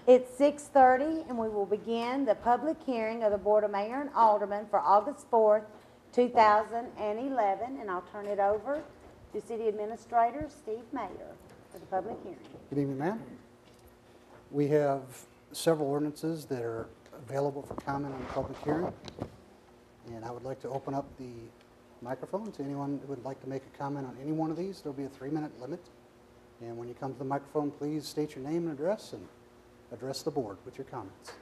It's 6:30, and we will begin the public hearing of the Board of Mayor and Aldermen for August 4th, 2011, and I'll turn it over to City Administrator Steve Mayer for the public hearing. Good evening, ma'am. We have several ordinances that are available for comment on the public hearing, and I would like to open up the microphone to anyone who would like to make a comment on any one of these. There'll be a 3-minute limit, and when you come to the microphone, please state your name and address and address the board with your comments.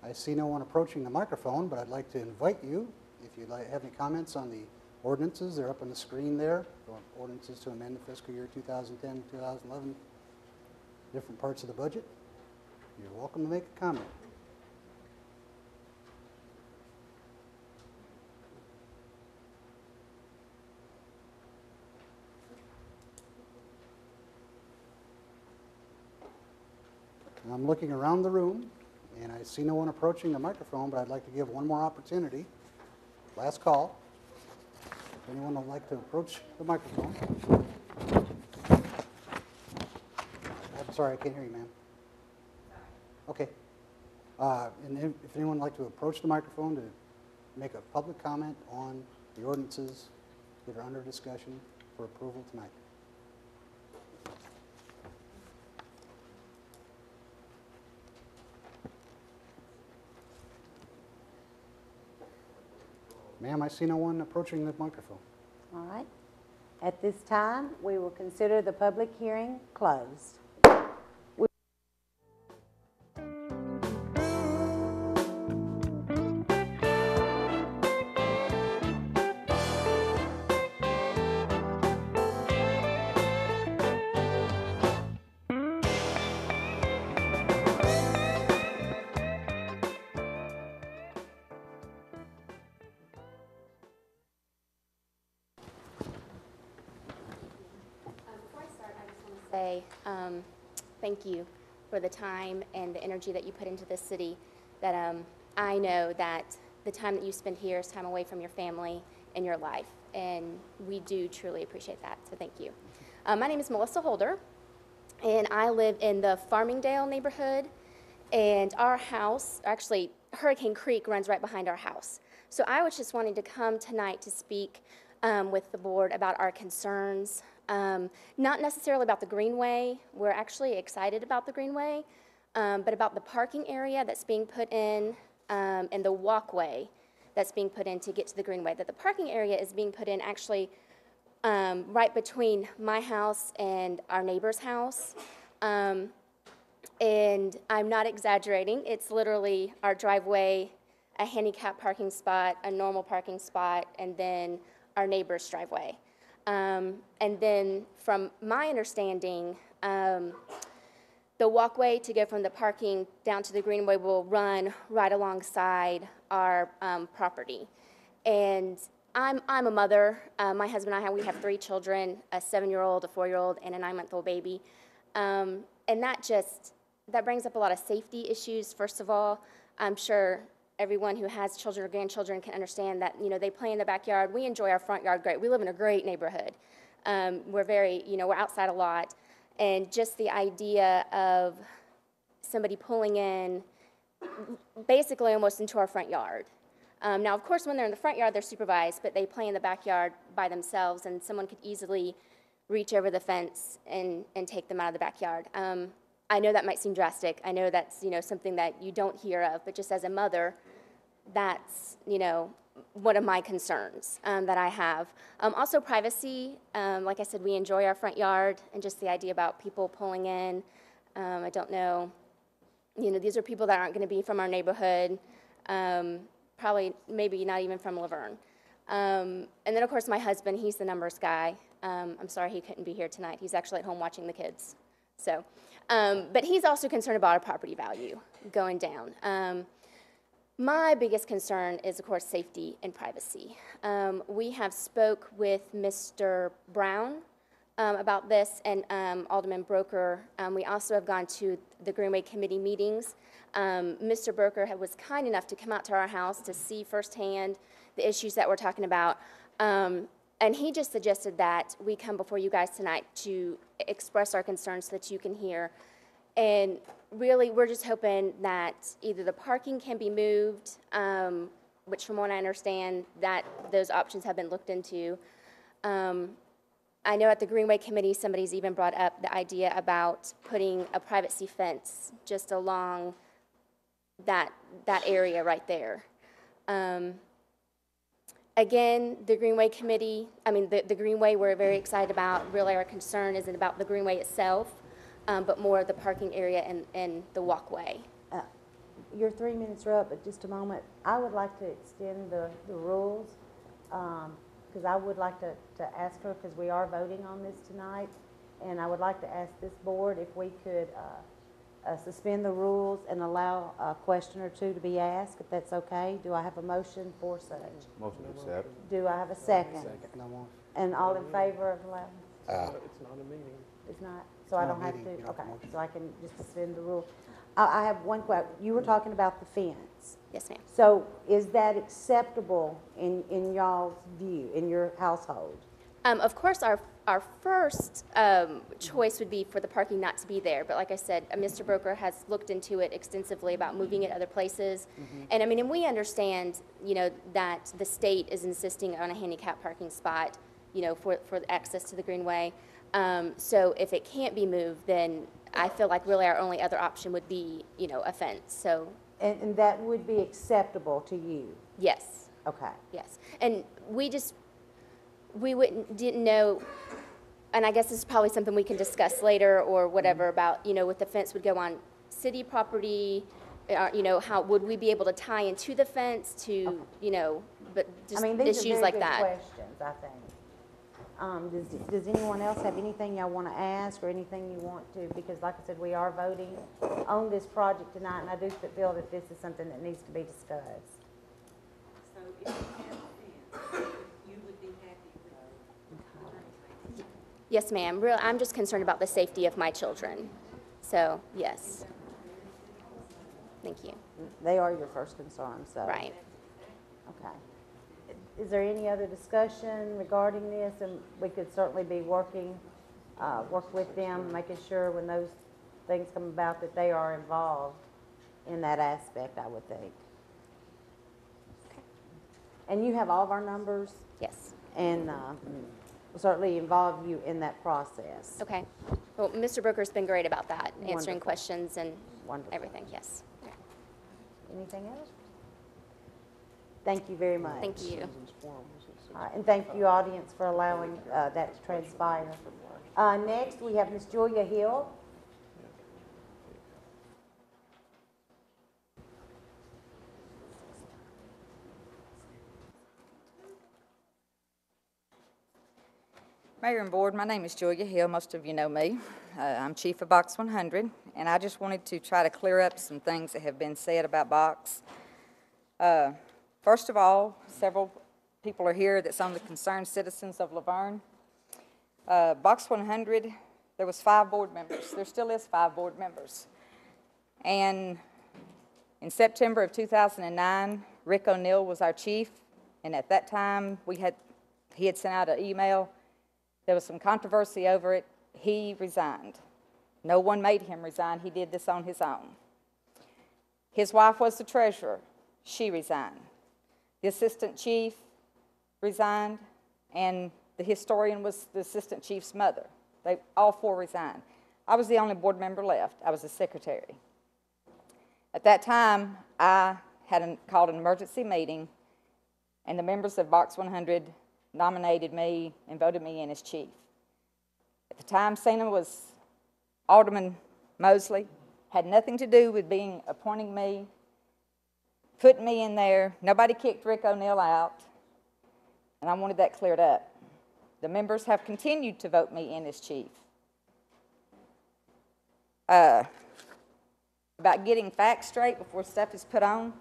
I see no one approaching the microphone, but I'd like to invite you, if you'd have any comments on the ordinances, they're up on the screen there, ordinances to amend the fiscal year 2010-2011, different parts of the budget. You're welcome to make a comment. I'm looking around the room, and I see no one approaching the microphone, but I'd like to give one more opportunity. Last call. If anyone would like to approach the microphone. I'm sorry, I can't hear you, ma'am. Okay. And if anyone would like to approach the microphone to make a public comment on the ordinances that are under discussion for approval tonight. Ma'am, I see no one approaching the microphone. All right. At this time, we will consider the public hearing closed. Thank you for the time and the energy that you put into this city. That I know that the time that you spend here is time away from your family and your life, and we do truly appreciate that, so thank you. My name is Melissa Holder, and I live in the Farmingdale neighborhood, and our house, actually Hurricane Creek runs right behind our house. So I was just wanting to come tonight to speak with the board about our concerns. Not necessarily about the Greenway. We're actually excited about the Greenway, but about the parking area that's being put in and the walkway that's being put in to get to the Greenway. That the parking area is being put in actually right between my house and our neighbor's house. And I'm not exaggerating. It's literally our driveway, a handicap parking spot, a normal parking spot, and then our neighbor's driveway. And then from my understanding, the walkway to go from the parking down to the Greenway will run right alongside our property. And I'm a mother. My husband and we have 3 children, a 7-year-old, a 4-year-old, and a 9-month-old baby. And that brings up a lot of safety issues, first of all. I'm sure everyone who has children or grandchildren can understand that, they play in the backyard. We enjoy our front yard great. We live in a great neighborhood. We're very, we're outside a lot. And just the idea of somebody pulling in basically almost into our front yard. Now, of course, when they're in the front yard, they're supervised, but they play in the backyard by themselves, and someone could easily reach over the fence and take them out of the backyard. I know that might seem drastic. I know that's, something that you don't hear of, but just as a mother, that's, one of my concerns that I have. Also privacy. Like I said, we enjoy our front yard, and just the idea about people pulling in. I don't know, these are people that aren't going to be from our neighborhood, probably maybe not even from Laverne. And then, of course, my husband, he's the numbers guy. I'm sorry he couldn't be here tonight. He's actually at home watching the kids. So, but he's also concerned about our property value going down. My biggest concern is, of course, safety and privacy. We have spoke with Mr. Brown about this, and Alderman Broker. We also have gone to the Greenway Committee meetings. Mr. Broker was kind enough to come out to our house to see firsthand the issues that we're talking about. And he just suggested that we come before you guys tonight to express our concerns so that you can hear. And really, we're just hoping that either the parking can be moved, which from what I understand, that those options have been looked into. I know at the Greenway Committee, somebody's even brought up the idea about putting a privacy fence just along that area right there. Again, the Greenway Committee, the Greenway we're very excited about. Really, our concern isn't about the Greenway itself, but more of the parking area and the walkway. Your 3 minutes are up, but just a moment. I would like to extend the rules, because I would like to ask her, because we are voting on this tonight, and I would like to ask this board if we could suspend the rules and allow a question or two to be asked, if that's okay. Do I have a motion for such? Motion to accept. Do I have a second? No more. And all in favor of allowing? It's not a meeting. It's not, so I Not don't have meeting, to, you don't okay, have to. so I can just suspend the rule. I have one question. You were talking about the fence. Yes, ma'am. So is that acceptable in y'all's view, in your household? Of course, our first choice would be for the parking not to be there, but like I said, Mr. Broker has looked into it extensively about moving it other places. And and we understand, that the state is insisting on a handicap parking spot, for access to the Greenway. So if it can't be moved, then I feel like really our only other option would be, a fence. So And that would be acceptable to you? yes, Okay. yes. And we didn't know, and I guess this is probably something we can discuss later or whatever about, if the fence would go on city property, how would we be able to tie into the fence to, but just These issues are like very good that. questions, I think. Does anyone else have anything y'all want to ask or anything you want to? Because like I said, we are voting on this project tonight, and I do feel that this is something that needs to be discussed. So if you have fence, you would be happy with Yes, ma'am. I'm just concerned about the safety of my children. So, yes. Thank you. They are your first concern, so. Right. Okay. Is there any other discussion regarding this? And we could certainly be work with them, making sure when those things come about that they are involved in that aspect, I would think. Okay. And you have all of our numbers, Yes. and we'll certainly involve you in that process. Okay. Well, Mr. Brooker's been great about that, answering Wonderful. questions and Wonderful. everything. Yes. Okay. Anything else? Thank you very much. Thank you. All right, and thank you, audience, for allowing that to transpire. Next, we have Ms. Julia Hill. Mayor and Board, my name is Julia Hill. Most of you know me. I'm Chief of Box 100, and I just wanted to try to clear up some things that have been said about Box. First of all, several people are here that's on the Concerned Citizens of Laverne. Box 100, there was 5 board members. There still is 5 board members. And in September of 2009, Rick O'Neill was our chief, and at that time, he had sent out an email. There was some controversy over it. He resigned. No one made him resign. He did this on his own. His wife was the treasurer. She resigned. The assistant chief resigned, and the historian was the assistant chief's mother. They all 4 resigned. I was the only board member left. I was the secretary. At that time, I had called an emergency meeting, and the members of Box 100 nominated me and voted me in as chief. At the time, Cena was Alderman Mosley, had nothing to do with appointing me, putting me in there. Nobody kicked Rick O'Neill out, and I wanted that cleared up. The members have continued to vote me in as chief. About getting facts straight before stuff is put on,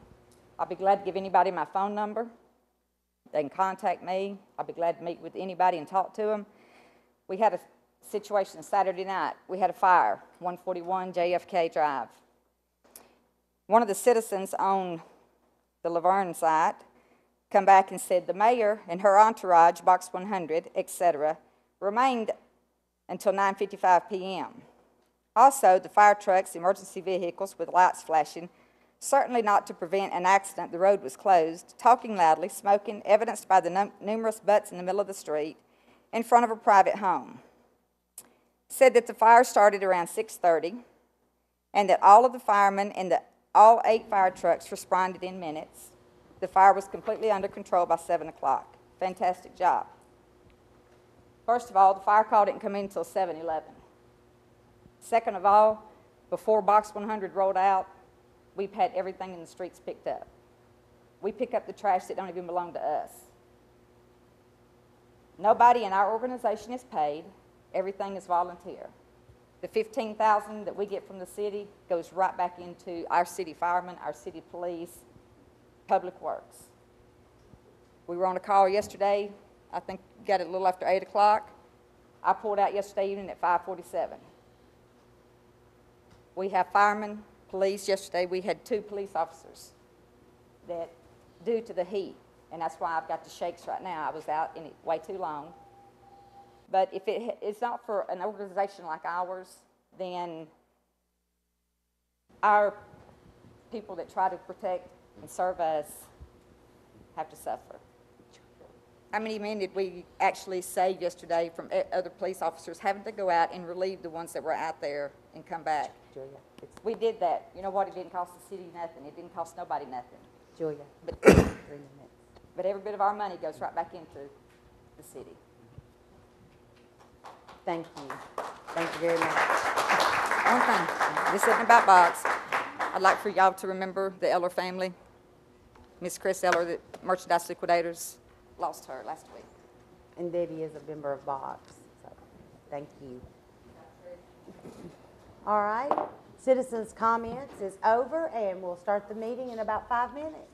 I'll be glad to give anybody my phone number. They can contact me. I'll be glad to meet with anybody and talk to them. We had situation Saturday night. We had a fire, 141 JFK Drive. One of the citizens on the Laverne site come back and said the mayor and her entourage, Box 100, etc., remained until 9:55 p.m. Also, the fire trucks, emergency vehicles with lights flashing, certainly not to prevent an accident, the road was closed, talking loudly, smoking, evidenced by the numerous butts in the middle of the street in front of a private home. Said that the fire started around 6:30 and that all of the firemen and all 8 fire trucks responded in minutes. The fire was completely under control by 7 o'clock. Fantastic job. First of all, the fire call didn't come in until 7:11. Second of all, before Box 100 rolled out, we've had everything in the streets picked up. We pick up the trash that don't even belong to us. Nobody in our organization is paid. Everything is volunteer. The $15,000 that we get from the city goes right back into our city firemen, our city police, public works. We were on a call yesterday. I think got it a little after 8 o'clock. I pulled out yesterday evening at 5:47. We have firemen, police. Yesterday we had 2 police officers that, due to the heat, and that's why I've got the shakes right now. I was out in it way too long. But if it's not for an organization like ours, then our people that try to protect and serve us have to suffer. How many men did we actually save yesterday from other police officers having to go out and relieve the ones that were out there and come back? Julia, We did that. You know what? It didn't cost the city nothing. It didn't cost nobody nothing. Julia, But, 3 minutes. but every bit of our money goes right back into the city. Thank you. Thank you very much. One thing, this isn't about Box. I'd like for y'all to remember the Eller family. Miss Chris Eller, the merchandise liquidators, lost her last week. And Debbie is a member of Box, so thank you. All right, citizens' comments is over, and we'll start the meeting in about 5 minutes.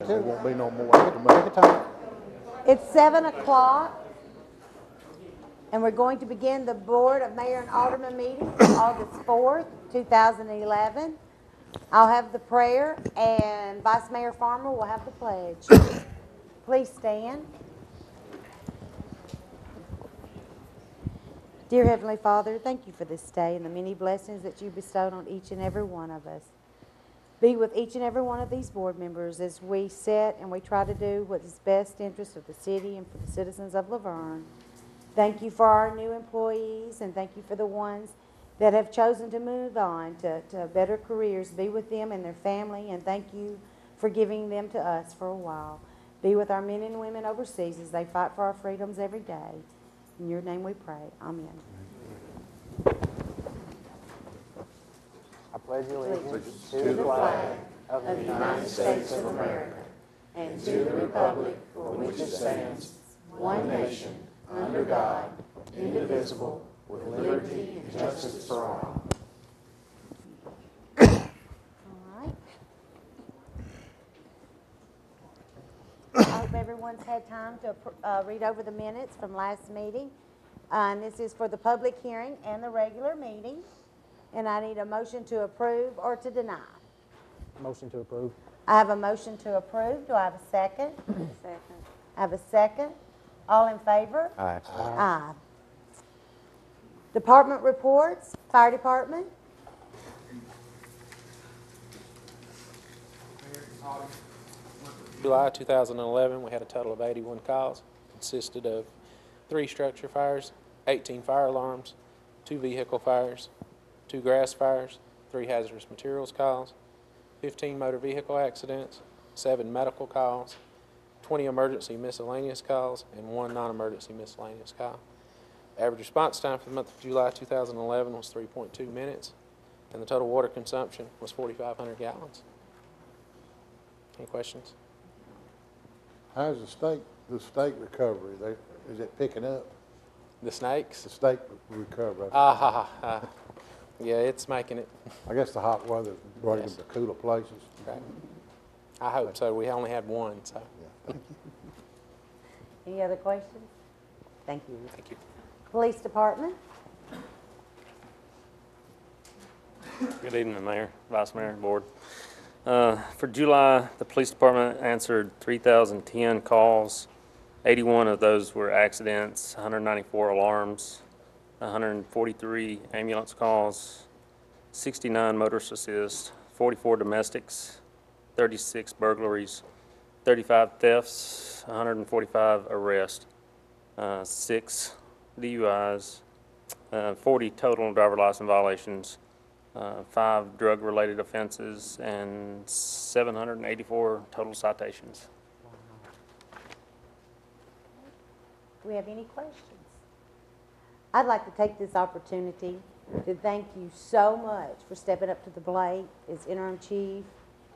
There won't be no more after Take a time. It's 7 o'clock, and we're going to begin the Board of Mayor and Aldermen meeting for August 4th, 2011. I'll have the prayer, and Vice Mayor Farmer will have the pledge. Please stand. Dear Heavenly Father, thank you for this day and the many blessings that you bestowed on each and every one of us. Be with each and every one of these board members as we sit and we try to do what is best interest of the city and for the citizens of Laverne. Thank you for our new employees, and thank you for the ones that have chosen to move on to better careers. Be with them and their family, and thank you for giving them to us for a while. Be with our men and women overseas as they fight for our freedoms every day. In your name we pray. Amen. I pledge pledge allegiance to the flag of the United States of America and to the republic for which it stands, one nation, under God, indivisible, with liberty and justice for all. All right. I hope everyone's had time to read over the minutes from last meeting. And this is for the public hearing and the regular meeting. And I need a motion to approve or to deny. Motion to approve. I have a motion to approve. Do I have a second? Second. I have a second. All in favor? Aye. Aye. Department reports. Fire department. July 2011, we had a total of 81 calls. Consisted of 3 structure fires, 18 fire alarms, 2 vehicle fires, 2 grass fires, 3 hazardous materials calls, 15 motor vehicle accidents, 7 medical calls, 20 emergency miscellaneous calls, and 1 non-emergency miscellaneous call. Average response time for the month of July 2011 was 3.2 minutes, and the total water consumption was 4,500 gallons. Any questions? How's the state recovery? Is it picking up? The snakes? The state recovery. Yeah, it's making it. I guess the hot weather brought Yes. them to cooler places. Right. I hope so. We only had 1, so Yeah. Any other questions? Thank you. thank you. Police department. Good evening, Mayor, Vice Mayor, Board. For July, the police department answered 3,010 calls. 81 of those were accidents, 194 alarms, 143 ambulance calls, 69 motorist assists, 44 domestics, 36 burglaries, 35 thefts, 145 arrests, 6 DUIs, 40 total driver license violations, 5 drug-related offenses, and 784 total citations. Do we have any questions? I'd like to take this opportunity to thank you so much for stepping up to the plate as interim chief.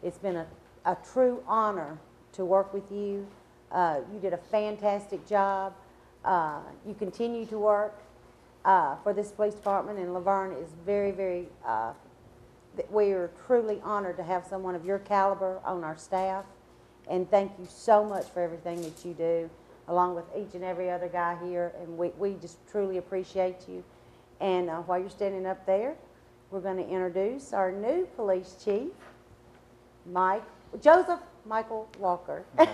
It's been a true honor to work with you. You did a fantastic job. You continue to work for this police department, and Laverne is very, very, we are truly honored to have someone of your caliber on our staff. And thank you so much for everything that you do, along with each and every other guy here, and we just truly appreciate you. And while you're standing up there, we're going to introduce our new police chief, Joseph Michael Walker. I'll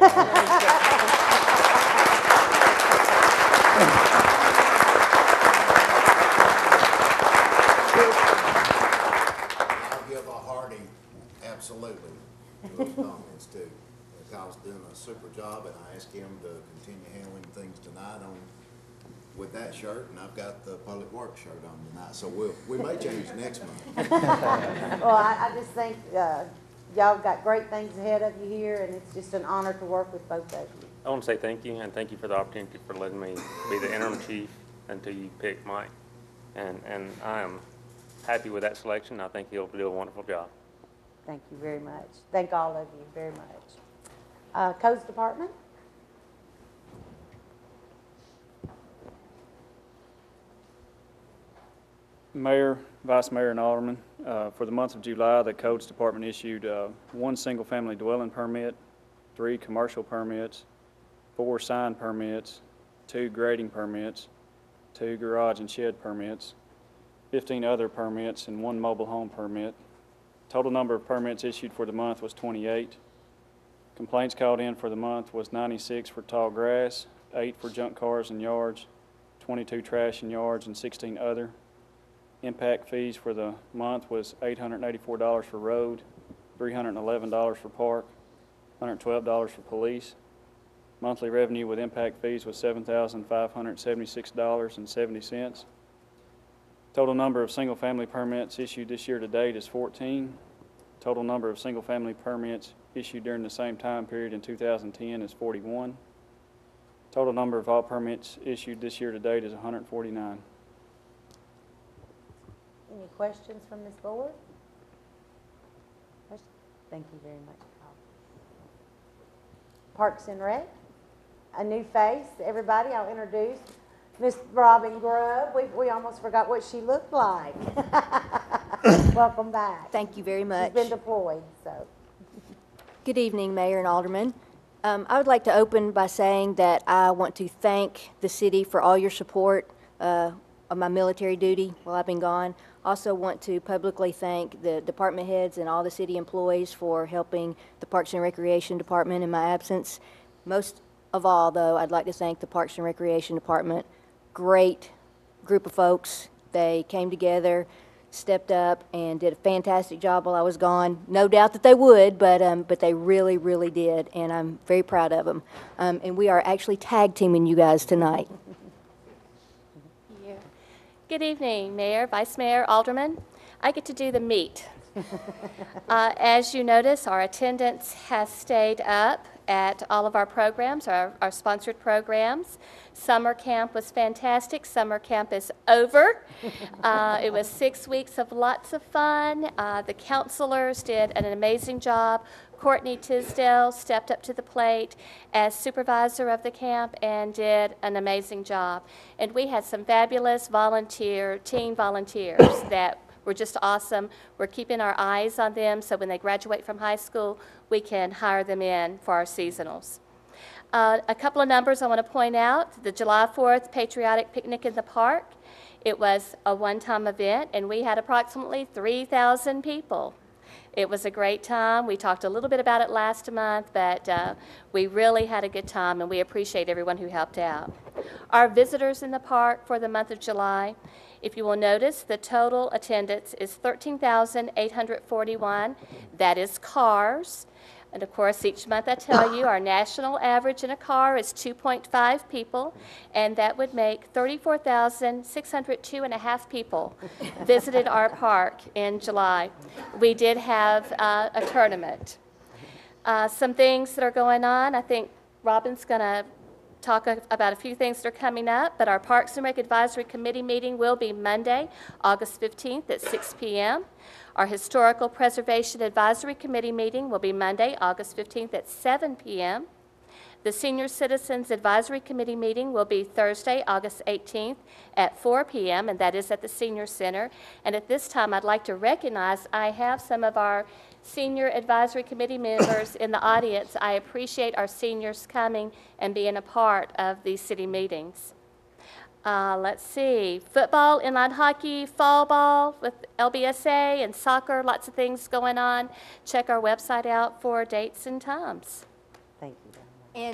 give a hearty absolutely to those comments too. Kyle's doing a super job, and I asked him to continue handling things tonight with that shirt, and I've got the public works shirt on tonight, so we may change next month. Well, I just think y'all got great things ahead of you here, and it's just an honor to work with both of you. I want to say thank you, and thank you for the opportunity for letting me be the interim chief until you pick Mike. And I am happy with that selection. I think he'll do a wonderful job. Thank you very much. Thank all of you very much. Codes Department? Mayor, Vice Mayor, and Aldermen, for the month of July, the Codes Department issued 1 single-family dwelling permit, 3 commercial permits, 4 sign permits, 2 grading permits, 2 garage and shed permits, 15 other permits, and 1 mobile home permit. Total number of permits issued for the month was 28. Complaints called in for the month was 96 for tall grass, 8 for junk cars and yards, 22 trash and yards, and 16 other. Impact fees for the month was $884 for road, $311 for park, $112 for police. Monthly revenue with impact fees was $7,576.70. Total number of single-family permits issued this year to date is 14. Total number of single-family permits issued during the same time period in 2010 is 41. Total number of all permits issued this year to date is 149. Any questions from this board? Thank you very much, Kyle. Parks and Rec, a new face. Everybody, I'll introduce Miss Robin Grubb. We almost forgot what she looked like. Welcome back. Thank you very much. She's been deployed, so. Good evening, Mayor and Aldermen. I would like to open by saying that I want to thank the city for all your support of my military duty while I've been gone. Also want to publicly thank the department heads and all the city employees for helping the Parks and Recreation Department in my absence. Most of all, though, I'd like to thank the Parks and Recreation Department. Great group of folks. They came together, stepped up, and did a fantastic job while I was gone. No doubt that they would, but they really, really did, and I'm very proud of them. And we are actually tag teaming you guys tonight. Yeah. Good evening, Mayor, Vice Mayor, Alderman. I get to do the meat. As you notice, our attendance has stayed up at all of our programs, our sponsored programs. Summer camp was fantastic. Summer camp is over. It was 6 weeks of lots of fun. The counselors did an amazing job. Courtney Tisdale stepped up to the plate as supervisor of the camp and did an amazing job. And we had some fabulous teen volunteers that were just awesome. We're keeping our eyes on them so when they graduate from high school, we can hire them in for our seasonals. A couple of numbers I want to point out. The July 4th Patriotic Picnic in the Park. It was a one-time event, and we had approximately 3,000 people. It was a great time. We talked a little bit about it last month, but we really had a good time, and we appreciate everyone who helped out. Our visitors in the park for the month of July, if you will notice, the total attendance is 13,841. That is cars. And of course, each month I tell you our national average in a car is 2.5 people, and that would make 34,602.5 people visited our park in July. We did have a tournament. Some things that are going on, I think Robin's going to talk about a few things that are coming up, but our Parks and Rec Advisory Committee meeting will be Monday, August 15th at 6 p.m. Our Historical Preservation Advisory Committee meeting will be Monday, August 15th at 7 p.m. The Senior Citizens Advisory Committee meeting will be Thursday, August 18th at 4 p.m., and that is at the Senior Center. And at this time, I'd like to recognize I have some of our Senior Advisory Committee members in the audience. I appreciate our seniors coming and being a part of these city meetings. Let's see, football, inline hockey, fall ball with LBSA, and soccer, lots of things going on. Check our website out for dates and times. Thank you very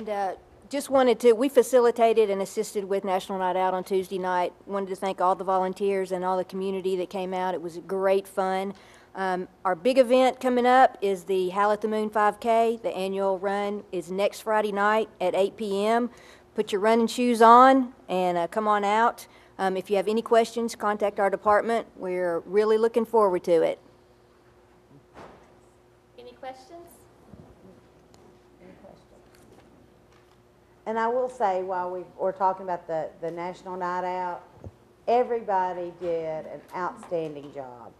much. And just wanted to, we facilitated and assisted with National Night Out on Tuesday night. Wanted to thank all the volunteers and all the community that came out. It was great fun. Our big event coming up is the Howl at the Moon 5K. The annual run is next Friday night at 8 p.m. Put your running shoes on and come on out. If you have any questions, contact our department. We're really looking forward to it. Any questions? Any questions? And I will say, while we're talking about the National Night Out, everybody did an outstanding job.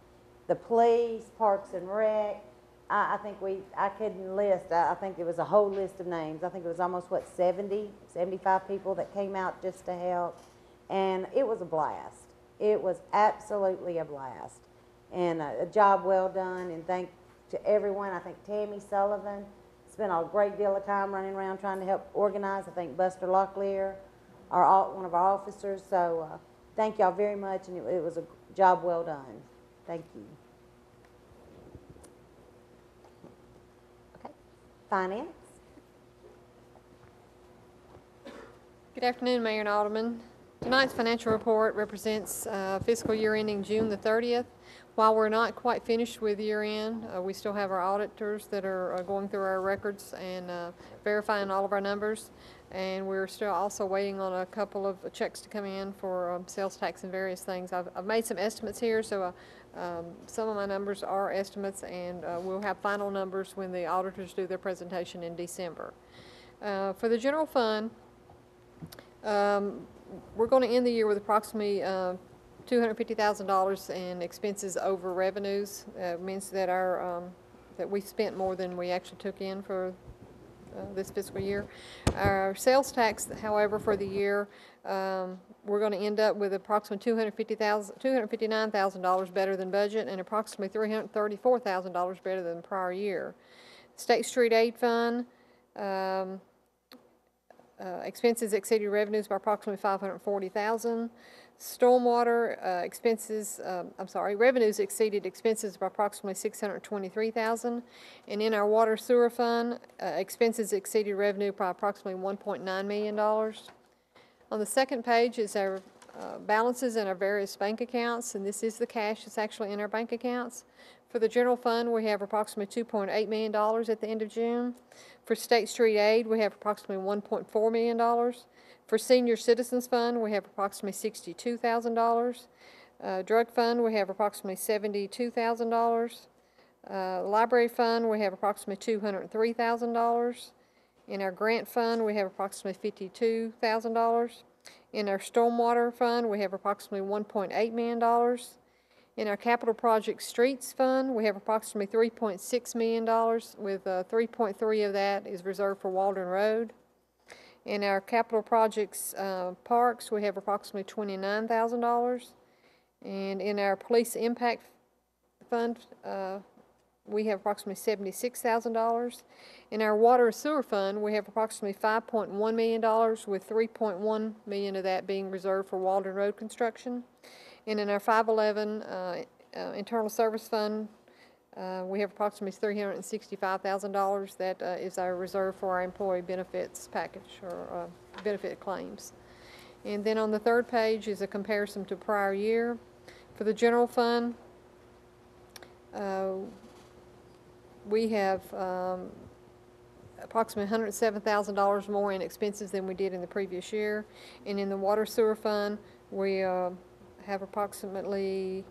The police, Parks and Rec, I think I couldn't list, I think it was a whole list of names. I think it was almost, 75 people that came out just to help. And it was a blast. It was absolutely a blast. And a job well done, and thank to everyone. I think Tammy Sullivan spent a great deal of time running around trying to help organize. I think Buster Locklear, one of our officers. So thank y'all very much, and it was a job well done. Thank you. Okay, Finance. Good afternoon, Mayor and Alderman. Tonight's financial report represents fiscal year ending June the 30th. While we're not quite finished with year end, we still have our auditors that are going through our records and verifying all of our numbers. And we're still also waiting on a couple of checks to come in for sales tax and various things. I've made some estimates here, so some of my numbers are estimates, and we'll have final numbers when the auditors do their presentation in December. For the general fund, we're going to end the year with approximately $250,000 in expenses over revenues. Means that our that we spent more than we actually took in for this fiscal year. Our sales tax, however, for the year, we're going to end up with approximately $259,000 better than budget and approximately $334,000 better than the prior year. State Street Aid Fund, expenses exceeded revenues by approximately $540,000. Stormwater revenues exceeded expenses by approximately $623,000. And in our water sewer fund, expenses exceeded revenue by approximately $1.9 million. On the second page is our balances in our various bank accounts, and this is the cash that's actually in our bank accounts. For the general fund, we have approximately $2.8 million at the end of June. For State Street Aid, we have approximately $1.4 million. For Senior Citizens Fund, we have approximately $62,000. Drug Fund, we have approximately $72,000. Library Fund, we have approximately $203,000. In our Grant Fund, we have approximately $52,000. In our Stormwater Fund, we have approximately $1.8 million. In our Capital Project Streets Fund, we have approximately $3.6 million, with 3.3 of that is reserved for Walden Road. In our Capital Projects Parks, we have approximately $29,000. And in our Police Impact Fund, we have approximately $76,000. In our Water and Sewer Fund, we have approximately $5.1 million, with $3.1 million of that being reserved for Walden Road construction. And in our 511 Internal Service Fund, we have approximately $365,000. That is our reserve for our employee benefits package, or benefit claims. And then on the third page is a comparison to prior year. For the general fund, we have approximately $107,000 more in expenses than we did in the previous year. And in the water sewer fund, we have approximately,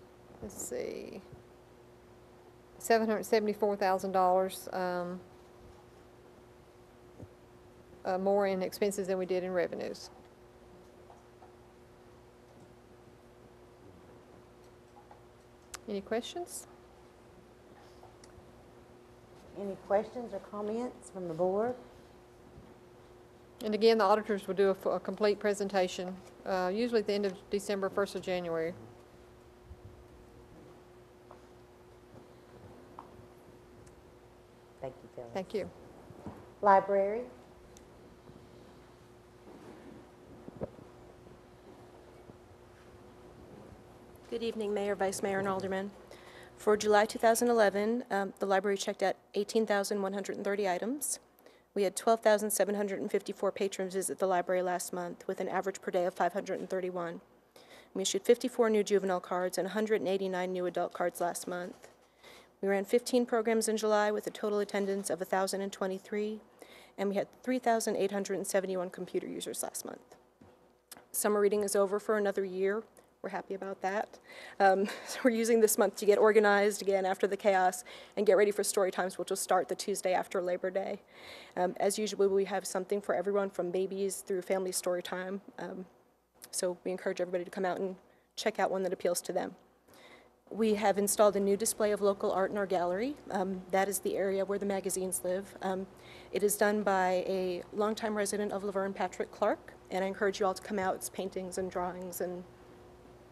$774,000 more in expenses than we did in revenues. Any questions? Any questions or comments from the board? And again, the auditors will do a complete presentation, usually at the end of December, 1st of January. Thank you, Phyllis. Thank you. Library? Good evening, Mayor, Vice Mayor, and Aldermen. For July 2011, the library checked out 18,130 items. We had 12,754 patrons visit the library last month, with an average per day of 531. We issued 54 new juvenile cards and 189 new adult cards last month. We ran 15 programs in July with a total attendance of 1,023, and we had 3,871 computer users last month. Summer reading is over for another year. We're happy about that. So we're using this month to get organized again after the chaos and get ready for story times, which will start the Tuesday after Labor Day. As usual, we have something for everyone from babies through family story time. So we encourage everybody to come out and check out one that appeals to them. We have installed a new display of local art in our gallery. That is the area where the magazines live. It is done by a longtime resident of Laverne, Patrick Clark, and I encourage you all to come out. It's paintings and drawings, and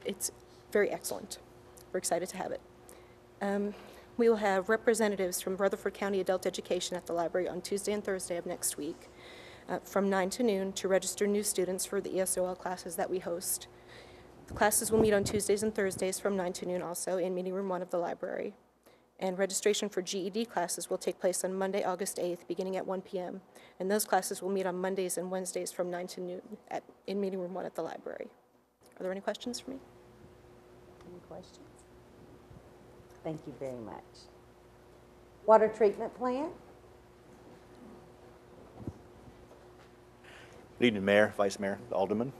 it's very excellent. We're excited to have it. We will have representatives from Rutherford County Adult Education at the library on Tuesday and Thursday of next week from 9 to noon to register new students for the ESOL classes that we host. The classes will meet on Tuesdays and Thursdays from 9 to noon also in Meeting Room 1 of the library. And registration for GED classes will take place on Monday, August 8th, beginning at 1 p.m. And those classes will meet on Mondays and Wednesdays from 9 to noon in Meeting Room 1 at the library. Are there any questions for me? Any questions? Thank you very much. Water treatment plant? Good evening, Mayor, Vice Mayor, Aldermen.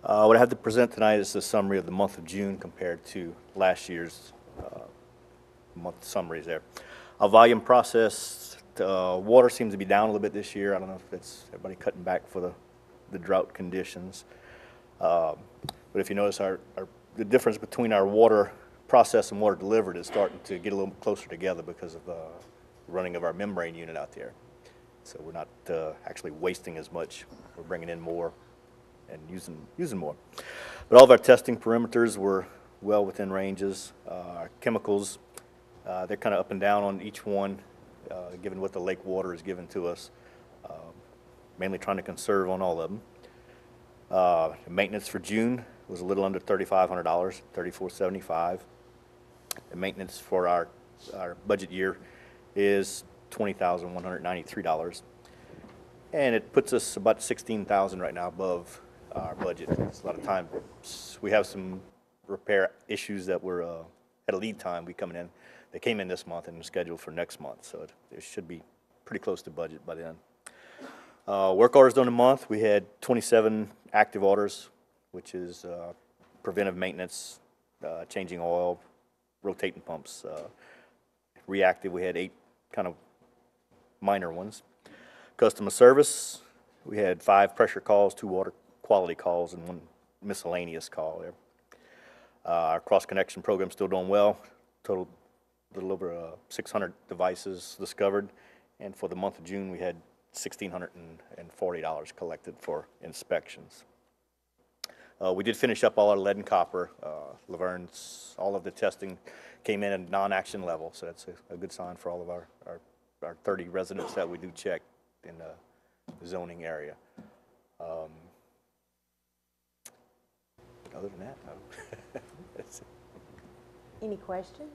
What I have to present tonight is a summary of the month of June compared to last year's month summaries there. Volume processed, water seems to be down a little bit this year. I don't know if it's everybody cutting back for the drought conditions. But if you notice, the difference between our water process and water delivered is starting to get a little closer together because of running of our membrane unit out there. So we're not actually wasting as much. We're bringing in more and using more. But all of our testing perimeters were well within ranges. Our chemicals, they're kind of up and down on each one, given what the lake water is given to us. Mainly trying to conserve on all of them. Maintenance for June was a little under $3,500, $3,475. The maintenance for our budget year is $20,193. And it puts us about $16,000 right now above our budget. It's a lot of time. We have some repair issues that were at a lead time. They came in this month and are scheduled for next month, so it should be pretty close to budget by then. Work orders during the month, we had 27 active orders, which is preventive maintenance, changing oil, rotating pumps. Reactive, we had 8 kind of minor ones. Customer service, we had 5 pressure calls, 2 water quality calls, and 1 miscellaneous call there. Our cross-connection program's still doing well. Total a little over 600 devices discovered, and for the month of June, we had $1,640 collected for inspections. We did finish up all our lead and copper. Laverne's, all of the testing came in at non-action level, so that's a good sign for all of our 30 residents that we do check in the zoning area. Other than that, that's it. Any questions?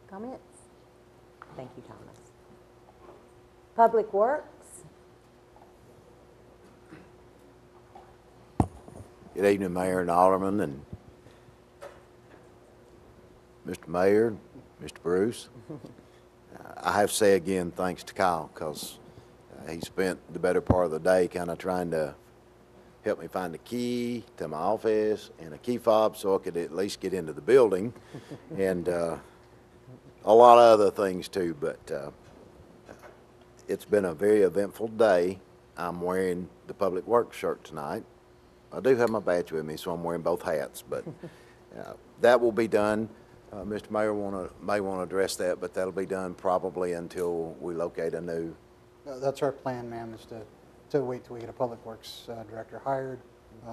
Comments? Thank you, Thomas. Public Works? Good evening, Mayor and Aldermen, and Mr. Mayor, Mr. Bruce. I have to say again, thanks to Kyle, because he spent the better part of the day kind of trying to help me find the key to my office and a key fob so I could at least get into the building, and a lot of other things too, but it's been a very eventful day. I'm wearing the Public Works shirt tonight. I do have my badge with me, so I'm wearing both hats, but that will be done. Mr. Mayor may want to address that, but that'll be done probably until we locate a new. That's our plan, ma'am, is to wait till we get a Public Works director hired.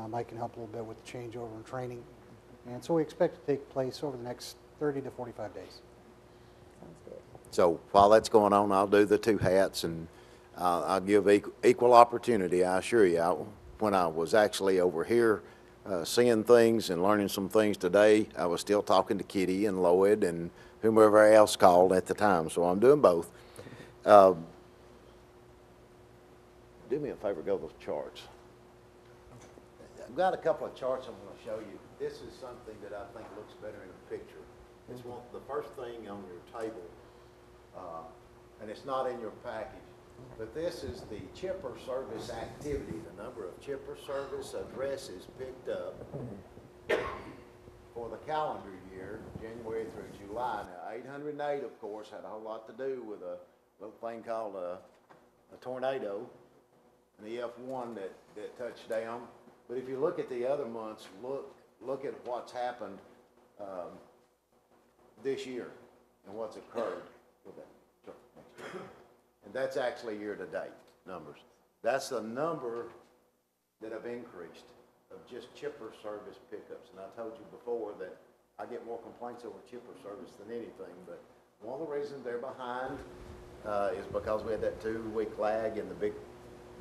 Mike can help a little bit with the changeover and training. And so we expect to take place over the next 30 to 45 days. Sounds good. So while that's going on, I'll do the 2 hats, and I'll give equal opportunity, I assure you. When I was actually over here seeing things and learning some things today, I was still talking to Kitty and Lloyd and whomever else called at the time, so I'm doing both. Do me a favor, go to those charts. I've got a couple of charts I'm going to show you. This is something that I think looks better in a picture. It's the first thing on your table, and it's not in your package, but this is the chipper service activity, the number of chipper service addresses picked up for the calendar year, January through July. Now, 808, of course, had a whole lot to do with a little thing called a tornado, and the F1 that touched down. But if you look at the other months, look at what's happened this year and what's occurred with that. And that's actually year-to-date numbers. That's the number that have increased of just chipper service pickups. And I told you before that I get more complaints over chipper service than anything, but one of the reasons they're behind is because we had that 2-week lag in the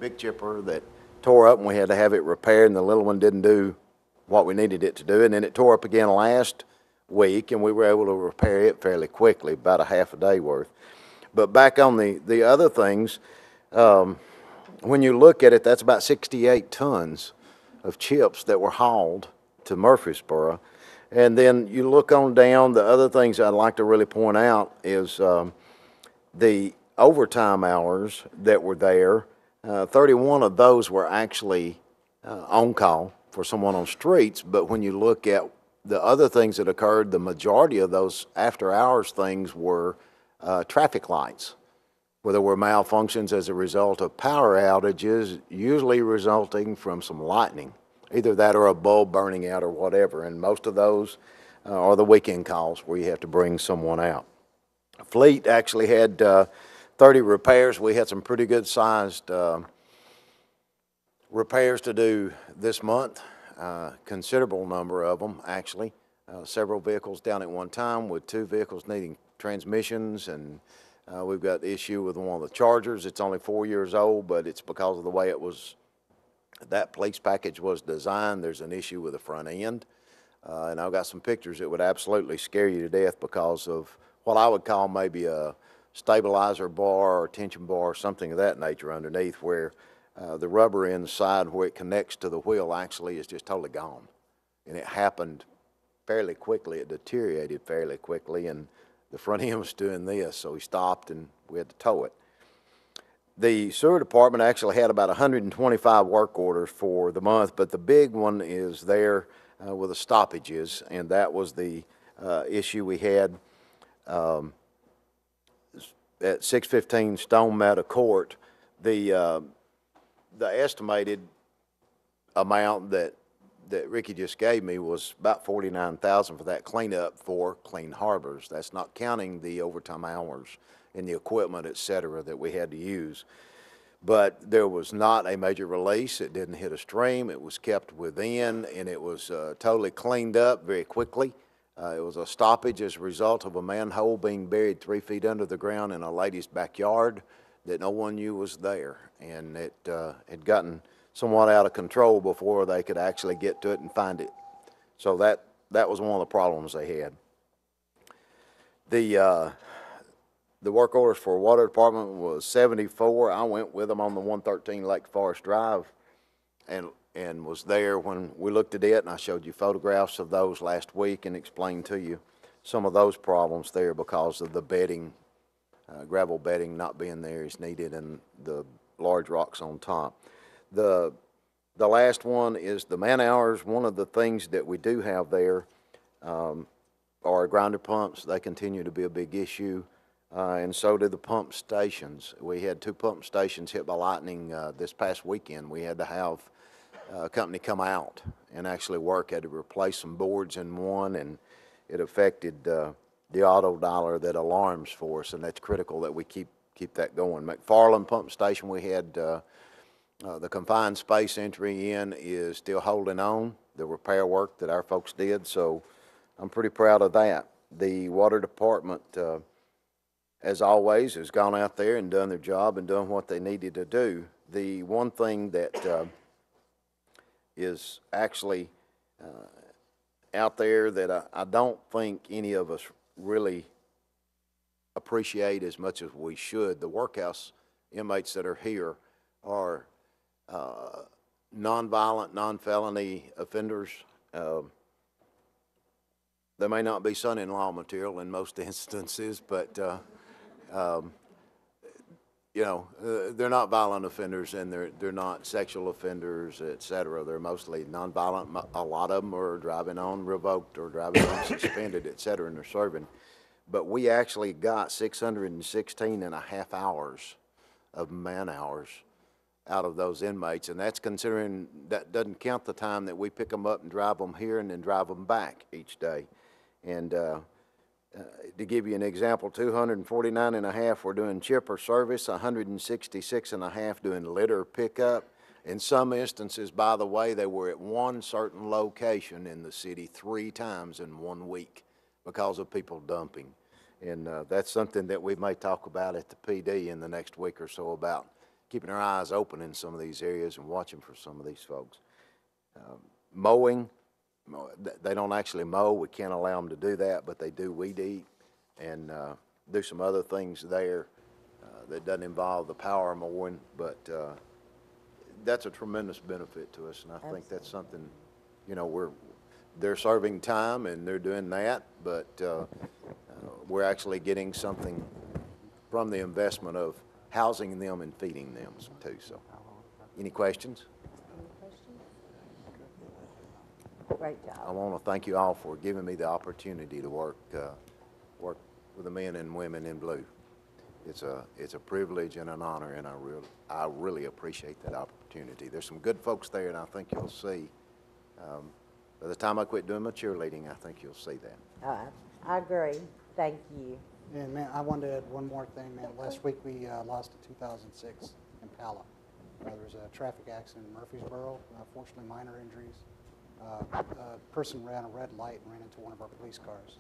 big chipper that tore up and we had to have it repaired, and the little one didn't do what we needed it to do, and then it tore up again last week, and we were able to repair it fairly quickly, about a half a day worth. But back on the other things, when you look at it, that's about 68 tons of chips that were hauled to Murfreesboro. And then you look on down, the other things I'd like to really point out is the overtime hours that were there. 31 of those were actually on call for someone on streets, but when you look at the other things that occurred, the majority of those after-hours things were traffic lights, where there were malfunctions as a result of power outages, usually resulting from some lightning. either that or a bulb burning out or whatever. And most of those are the weekend calls where you have to bring someone out. Fleet actually had 30 repairs. We had some pretty good sized repairs to do this month, considerable number of them actually. Several vehicles down at one time, with 2 vehicles needing transmissions, and we've got the issue with one of the Chargers. It's only 4 years old, but it's because of the way that police package was designed. There's an issue with the front end, and I've got some pictures that would absolutely scare you to death because of what I would call maybe a stabilizer bar or tension bar or something of that nature underneath, where the rubber inside where it connects to the wheel actually is just totally gone. And it happened fairly quickly. It deteriorated fairly quickly, and the front end was doing this, so we stopped and we had to tow it. The sewer department actually had about 125 work orders for the month, but the big one is there with the stoppages, and that was the issue we had at 615 Stone Meadow Court. The estimated amount that Ricky just gave me was about $49,000 for that cleanup for Clean Harbors. That's not counting the overtime hours and the equipment, et cetera, that we had to use. But there was not a major release. It didn't hit a stream. It was kept within, and it was totally cleaned up very quickly. It was a stoppage as a result of a manhole being buried 3 feet under the ground in a lady's backyard that no one knew was there. And it had gotten somewhat out of control before they could actually get to it and find it. So that was one of the problems they had. The work orders for water department was 74. I went with them on the 113 Lake Forest Drive and was there when we looked at it, and I showed you photographs of those last week and explained to you some of those problems there because of the bedding, gravel bedding not being there as needed, and the large rocks on top. The last one is the man hours. One of the things that we do have there are grinder pumps. They continue to be a big issue, and so do the pump stations. We had 2 pump stations hit by lightning this past weekend. We had to have a company come out and actually work. Had to replace some boards in one, and it affected the auto dialer that alarms for us, and that's critical that we keep that going. McFarland Pump Station, we had the confined space entry in is still holding on, the repair work that our folks did, so I'm pretty proud of that. The water department, as always, has gone out there and done their job and done what they needed to do. The one thing that is actually out there that I don't think any of us really appreciate as much as we should, the workhouse inmates that are here are nonviolent, non-felony offenders. They may not be son-in-law material in most instances, but you know, they're not violent offenders, and they're not sexual offenders, et cetera. They're mostly nonviolent. A lot of them are driving on revoked or driving on suspended, et cetera, and they're serving. But we actually got 616 and a half hours of man hours out of those inmates, and that's considering that doesn't count the time that we pick them up and drive them here and then drive them back each day. And to give you an example, 249 and a half were doing chipper service, 166 and a half doing litter pickup. In some instances, by the way, they were at one certain location in the city 3 times in 1 week because of people dumping. And that's something that we may talk about at the PD in the next week or so, about keeping our eyes open in some of these areas and watching for some of these folks. Mowing, they don't actually mow. We can't allow them to do that, but they do weed eat and do some other things there that doesn't involve the power mowing, but that's a tremendous benefit to us, and I think that's something, you know, they're serving time and they're doing that, but we're actually getting something from the investment of housing them and feeding them too. So, any questions? Great job. I want to thank you all for giving me the opportunity to work with the men and women in blue. It's a privilege and an honor, and I really appreciate that opportunity. There's some good folks there, and I think you'll see By the time I quit doing my cheerleading, I think you'll see that. I agree. Thank you. And man, I wanted to add one more thing, man. Last week we lost a 2006 Impala. There was a traffic accident in Murfreesboro, fortunately minor injuries. A person ran a red light and ran into one of our police cars.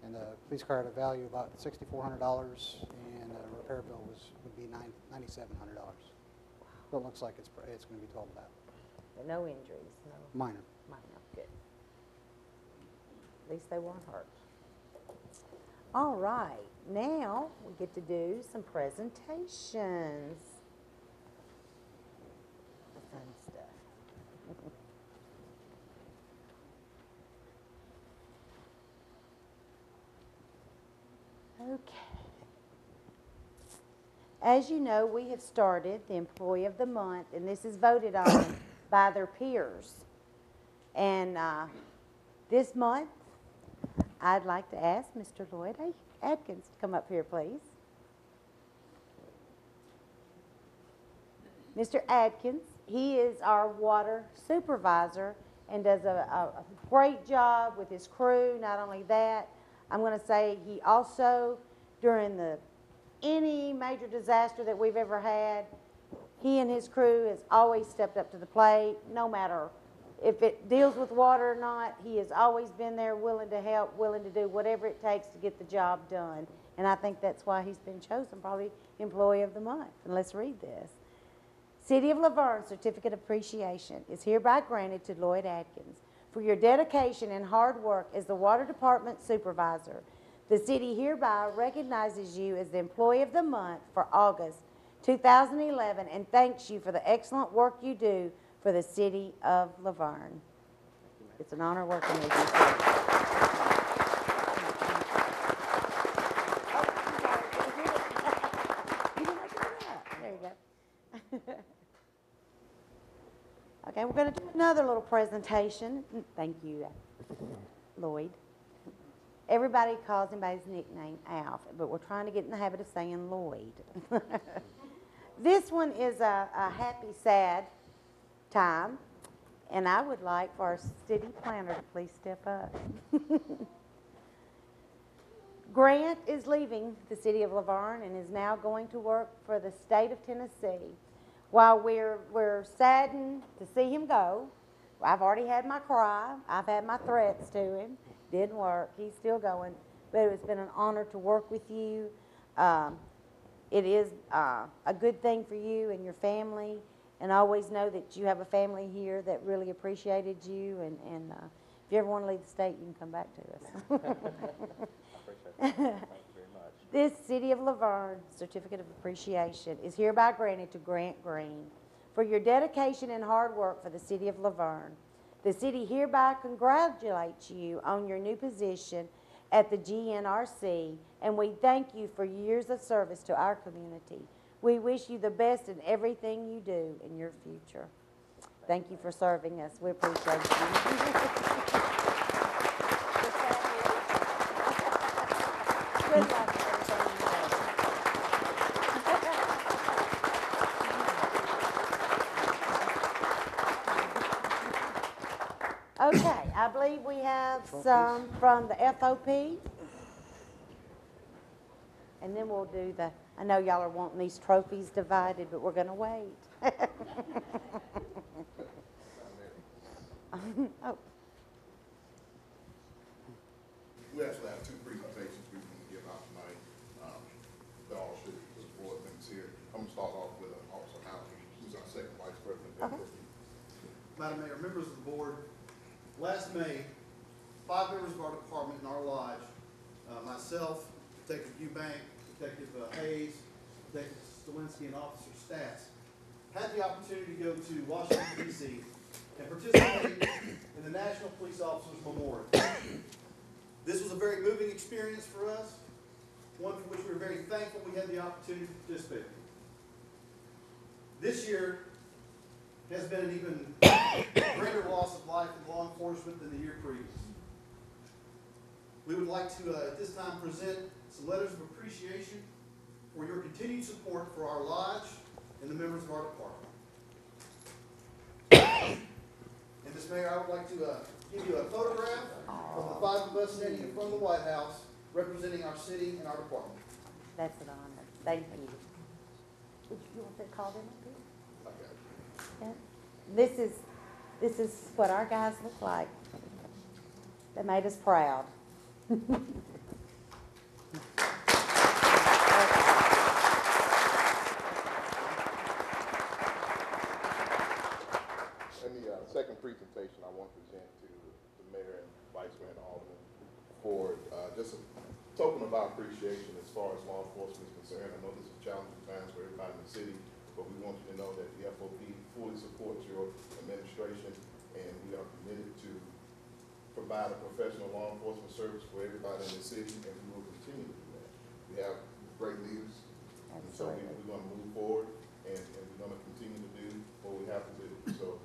And the police car had a value of about $6,400, and the repair bill would be $9,700. So it looks like it's going to be totaled out. But no injuries, no. Minor. Minor, good. At least they weren't hurt. All right, now we get to do some presentations. The fun stuff. Okay. As you know, we have started the Employee of the Month, and this is voted on by their peers. And this month, I'd like to ask Mr. Lloyd Adkins to come up here, please. Mr. Adkins, he is our water supervisor and does a great job with his crew. Not only that, I'm going to say he also, during any major disaster that we've ever had, he and his crew has always stepped up to the plate, no matter if it deals with water or not. He has always been there, willing to help, willing to do whatever it takes to get the job done. And I think that's why he's been chosen probably Employee of the Month. And let's read this. City of Laverne Certificate of Appreciation is hereby granted to Lloyd Adkins for your dedication and hard work as the Water Department Supervisor. The city hereby recognizes you as the Employee of the Month for August 2011 and thanks you for the excellent work you do for the City of Laverne. It's an honor working with you. There you go. Okay, we're going to do another little presentation. Thank you, Lloyd. Everybody calls him by his nickname, Alf, but we're trying to get in the habit of saying Lloyd. This one is a happy, sad time, and I would like for our city planner to please step up. Grant is leaving the city of Laverne and is now going to work for the state of Tennessee. While we're saddened to see him go, I've already had my cry. I've had my threats to him. Didn't work. He's still going. But it's been an honor to work with you. It is a good thing for you and your family. And always know that you have a family here that really appreciated you. And if you ever want to leave the state, you can come back to us. I appreciate that. Thank you very much. This City of Laverne Certificate of Appreciation is hereby granted to Grant Green for your dedication and hard work for the City of Laverne. The city hereby congratulates you on your new position at the GNRC, and we thank you for years of service to our community. We wish you the best in everything you do in your future. Thank you for serving us. We appreciate you. Good luck. Okay, I believe we have some from the FOP. And then we'll do I know y'all are wanting these trophies divided, but we're going to wait. Oh. We actually have two presentations we can give out tonight. That all should support things here. I'm going to start off with Officer Howl, who's our second vice president. Okay. Madam Mayor, members of the board, last May, 5 members of our department in our lodge, myself, Detective Eubank, Detective Hayes, Detective Stalinsky, and Officer Stats, had the opportunity to go to Washington, D.C. and participate in the National Police Officers Memorial. This was a very moving experience for us, one for which we were very thankful we had the opportunity to participate. This year has been an even greater loss of life in law enforcement than the year previous. We would like to, at this time, present some letters of appreciation for your continued support for our lodge and the members of our department. And Ms. Mayor, I would like to give you a photograph of the 5 of us standing in front of the White House representing our city and our department. That's an honor. Thank you. Would you want that called in up here? Okay. Yeah. This is what our guys look like. They made us proud. And the second presentation, I want to present to the mayor and vice mayor and aldermen for just a token of our appreciation as far as law enforcement is concerned. I know this is challenging times for everybody in the city, but we want you to know that the FOP fully supports your administration, and we are committed to provide a professional law enforcement service for everybody in the city, and we will continue to do that. We have great leaders, and so we're going to move forward, and we're going to continue to do what we have to do. So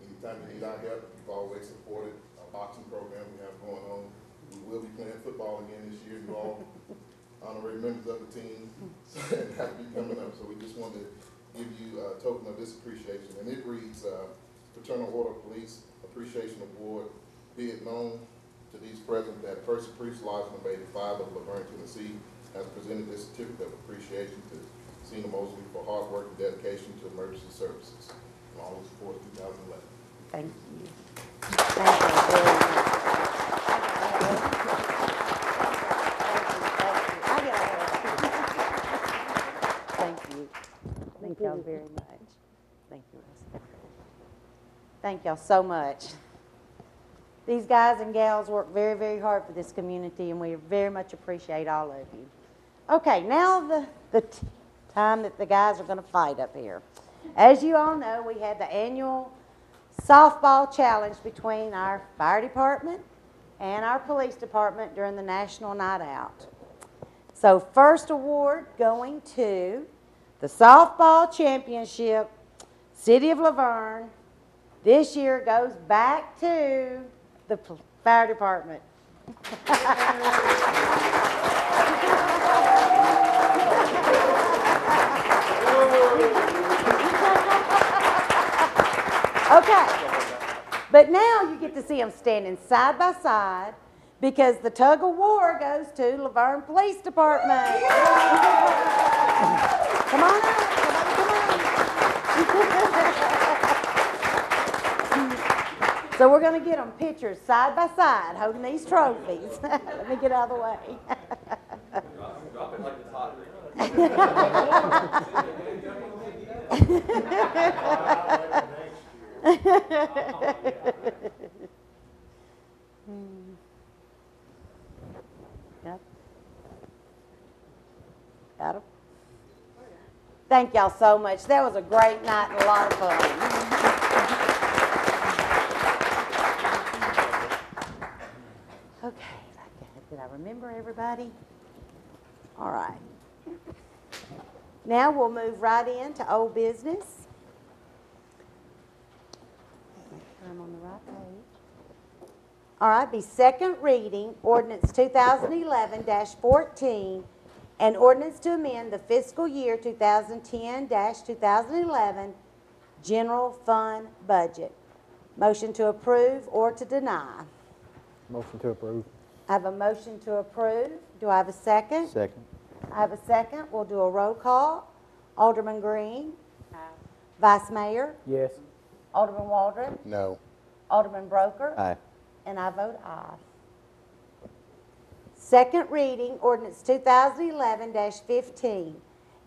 anytime you need our help, you've always supported our boxing program we have going on. We will be playing football again this year. You all honorary members of the team, and that will be coming up. So we just wanted to give you a token of this appreciation. And it reads, Fraternal Order of Police Appreciation Award. Be it known to these present that First Priest Lodge number 85 of Laverne, Tennessee has presented this certificate of appreciation to Cena Mosley for hard work and dedication to emergency services. And all this for 2011. Thank you. Thank you very much. Thank you. Thank y'all very much. Thank you, Russ. Thank y'all so much. These guys and gals work very, very hard for this community, and we very much appreciate all of you. Okay, now the time that the guys are going to fight up here. As you all know, we had the annual softball challenge between our fire department and our police department during the National Night Out. So first award going to the softball championship, City of Laverne. This year goes back to the fire department. Okay, but now you get to see them standing side by side because the tug of war goes to Laverne Police Department. Come on out, come on. So we're going to get them pictures side by side holding these trophies. Let me get out of the way. Drop it like it's hot. Yep. Got 'em. Thank y'all so much. That was a great night and a lot of fun. Okay, did I remember everybody? All right. Now we'll move right into old business. Make sure I'm on the right page. All right, be second reading, ordinance 2011-14, an ordinance to amend the fiscal year 2010-2011 general fund budget. Motion to approve or to deny. Motion to approve. I have a motion to approve. Do I have a second? Second. I have a second. We'll do a roll call. Alderman Green. Aye. Vice Mayor. Yes. Alderman Waldron. No. Alderman Broker. Aye. And I vote aye. Second reading, ordinance 2011-15,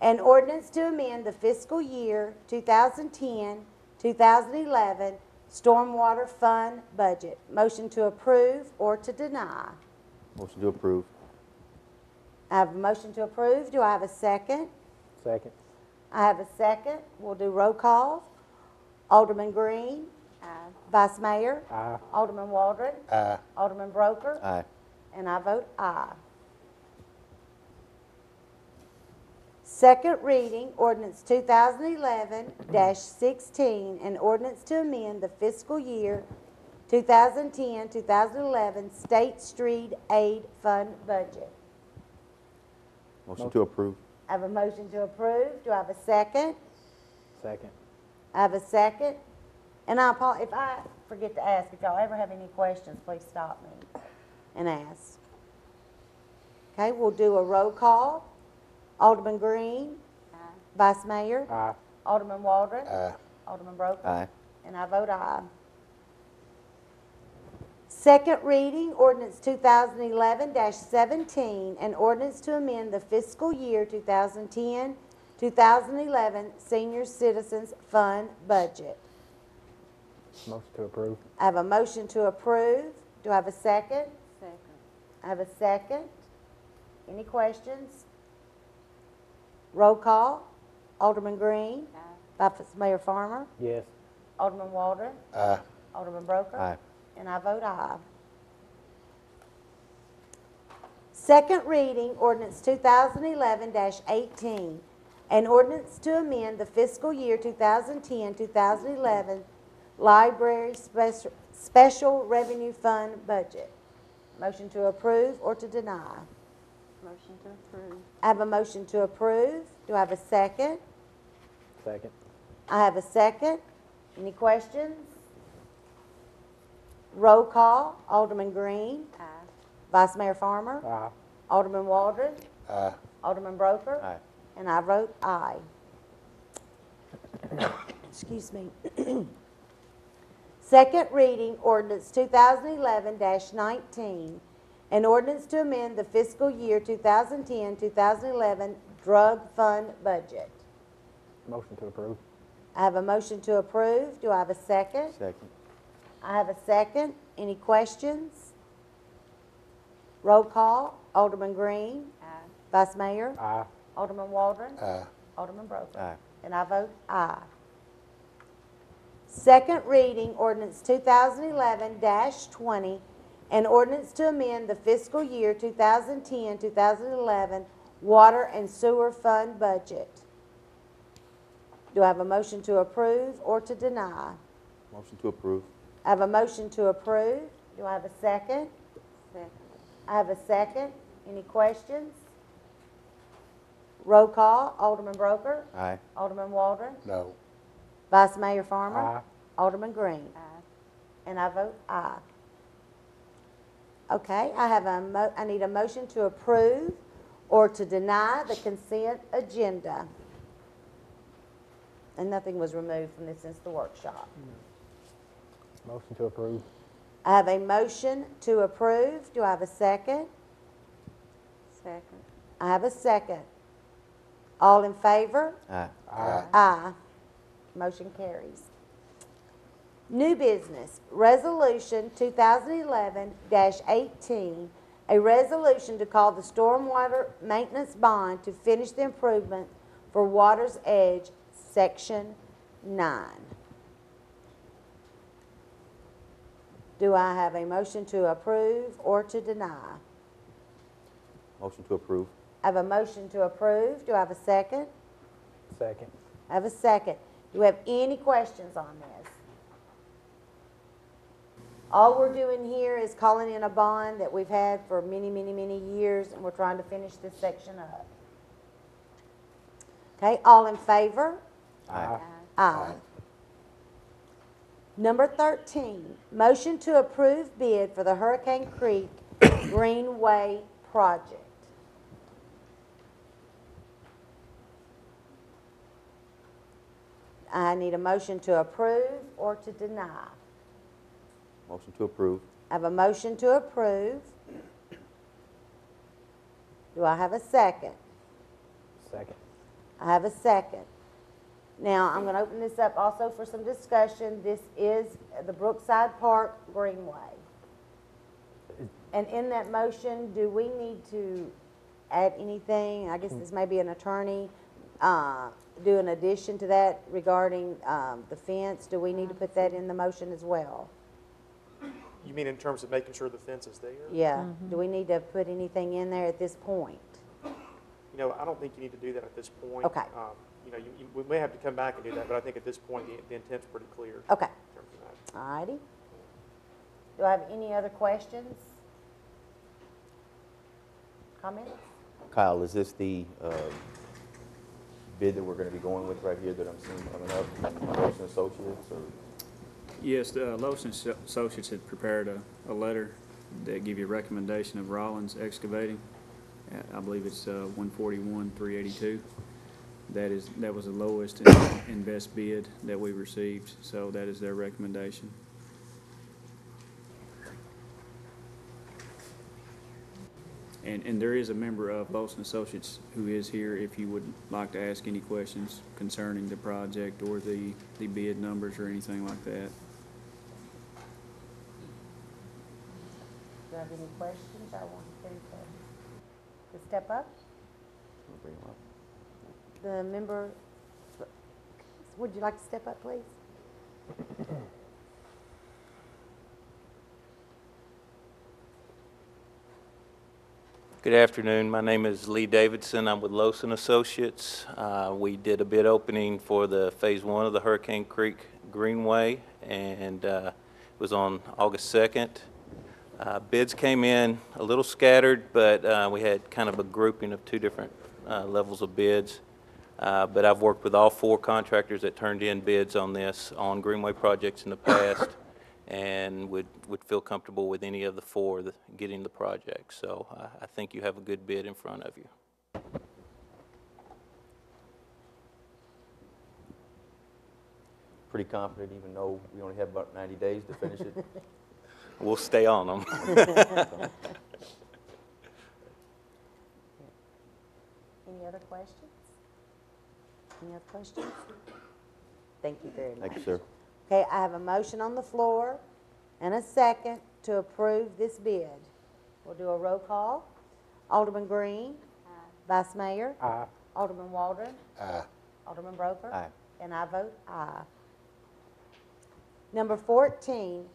an ordinance to amend the fiscal year 2010-2011 stormwater fund budget. Motion to approve or to deny. Motion to approve. I have a motion to approve. Do I have a second? Second. I have a second. We'll do roll call. Alderman Green. Aye. Vice Mayor. Aye. Alderman Waldron. Aye. Alderman Broker. Aye. And I vote aye. Second reading, ordinance 2011-16, an ordinance to amend the fiscal year 2010-2011 State Street Aid Fund budget. Motion to approve. I have a motion to approve. Do I have a second? Second. I have a second. And if I forget to ask, if y'all ever have any questions, please stop me and ask. Okay, we'll do a roll call. Alderman Green. Aye. Vice Mayor. Aye. Alderman Waldron. Aye. Alderman Broker. Aye. And I vote aye. Second reading, ordinance 2011-17, an ordinance to amend the fiscal year 2010-2011 Senior Citizens Fund budget. Motion to approve. I have a motion to approve. Do I have a second? Second. I have a second. Any questions? Roll call. Alderman Green. Aye. Vice Mayor Farmer. Yes. Alderman Waldron. Aye. Alderman Broker. Aye. And I vote aye. Second reading, ordinance 2011-18, an ordinance to amend the fiscal year 2010-2011 Library Special Revenue Fund budget. Motion to approve or to deny? Motion to approve. I have a motion to approve. Do I have a second? Second. I have a second. Any questions? Roll call. Alderman Green. Aye. Vice Mayor Farmer. Aye. Alderman Waldron. Aye. Alderman Broker. Aye. And I vote aye. Excuse me. Second reading, ordinance 2011-19, an ordinance to amend the fiscal year 2010-2011 drug fund budget. Motion to approve. I have a motion to approve. Do I have a second? Second. I have a second. Any questions? Roll call. Alderman Green. Aye. Vice Mayor. Aye. Alderman Waldron. Aye. Alderman Broker. Aye. And I vote aye. Second reading, ordinance 2011-20, an ordinance to amend the fiscal year 2010-2011 water and sewer fund budget. Do I have a motion to approve or to deny? Motion to approve. I have a motion to approve. Do I have a second? Second. I have a second. Any questions? Roll call. Alderman Broker. Aye. Alderman Waldron. No. Vice Mayor Farmer. Aye. Alderman Green. Aye. And I vote aye. Okay, I need a motion to approve or to deny the consent agenda. And nothing was removed from this since the workshop. Motion to approve. I have a motion to approve. Do I have a second? Second. I have a second. All in favor? Aye. Aye. Aye. Motion carries. New business, Resolution 2011-18, a resolution to call the stormwater maintenance bond to finish the improvement for Water's Edge, Section 9. Do I have a motion to approve or to deny? Motion to approve. I have a motion to approve. Do I have a second? Second. I have a second. Do we have any questions on this? All we're doing here is calling in a bond that we've had for many, many, many years, and we're trying to finish this section up. Okay, all in favor? Aye. Aye. Number 13, motion to approve bid for the Hurricane Creek Greenway project. I need a motion to approve or to deny. Motion to approve. I have a motion to approve. Do I have a second? Second. I have a second. Now, I'm going to open this up also for some discussion. This is the Brookside Park Greenway. And in that motion, do we need to add anything? I guess this may be an attorney. Do an addition to that regarding the fence. Do we need to put that in the motion as well? You mean in terms of making sure the fence is there? Yeah. Do we need to put anything in there at this point? You know, I don't think you need to do that at this point. Okay. You know, we may have to come back and do that, but I think at this point, the intent's pretty clear. Okay. In terms of that. All righty. Do I have any other questions? Comments? Kyle, is this the bid that we're going to be going with right here that I'm seeing coming up from Wilson Associates? Or? Yes, Lawson Associates had prepared a letter that give you a recommendation of Rollins Excavating. I believe it's 141,382. That was the lowest and best bid that we received, so that is their recommendation. And there is a member of Lawson Associates who is here if you would like to ask any questions concerning the project or the bid numbers or anything like that. Do you have any questions? I want to step up. The member, would you like to step up, please? Good afternoon. My name is Lee Davidson. I'm with Lawson Associates. We did a bid opening for the Phase 1 of the Hurricane Creek Greenway, and it was on August 2nd. Bids came in a little scattered, but we had kind of a grouping of two different levels of bids. But I've worked with all 4 contractors that turned in bids on this, on Greenway projects in the past, and would feel comfortable with any of the 4 getting the project. So I think you have a good bid in front of you. Pretty confident, even though we only have about 90 days to finish it. We'll stay on them. Any other questions? Any other questions? Thank you very much. Thank you, sir. Okay, I have a motion on the floor and a second to approve this bid. We'll do a roll call. Alderman Green. Vice Mayor. Aye. Alderman Waldron. Aye. Alderman Broker. Aye. And I vote aye. Number 14,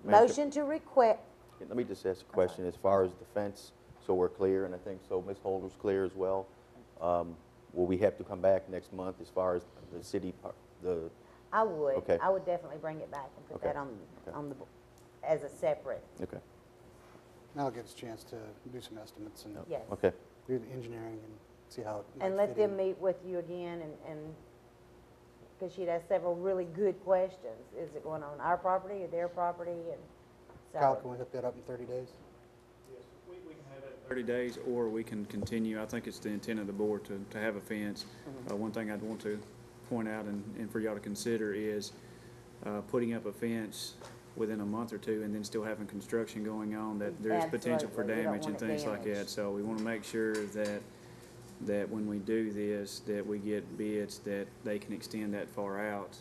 Madam motion to request. Let me just ask a question as far as the fence, so we're clear, and I think so Ms. Holder's clear as well. Will we have to come back next month as far as the city, I would. Okay. I would definitely bring it back and put Okay. that on the, as a separate. Okay. That'll give us a chance to do some estimates and Yes. Okay. do the engineering and see how it might And let fit them in. meet with you again and, because she'd asked several really good questions. Is it going on our property or their property? And Kyle, so, can we hook that up in 30 days? Yes, we can have it 30 days, or we can continue. I think it's the intent of the board to have a fence. One thing I'd want to point out and for y'all to consider is putting up a fence within a month or two and then still having construction going on, that there's potential for Absolutely. We don't damage and want it things like damaged. that. So we want to make sure that when we do this, that we get bids that they can extend that far out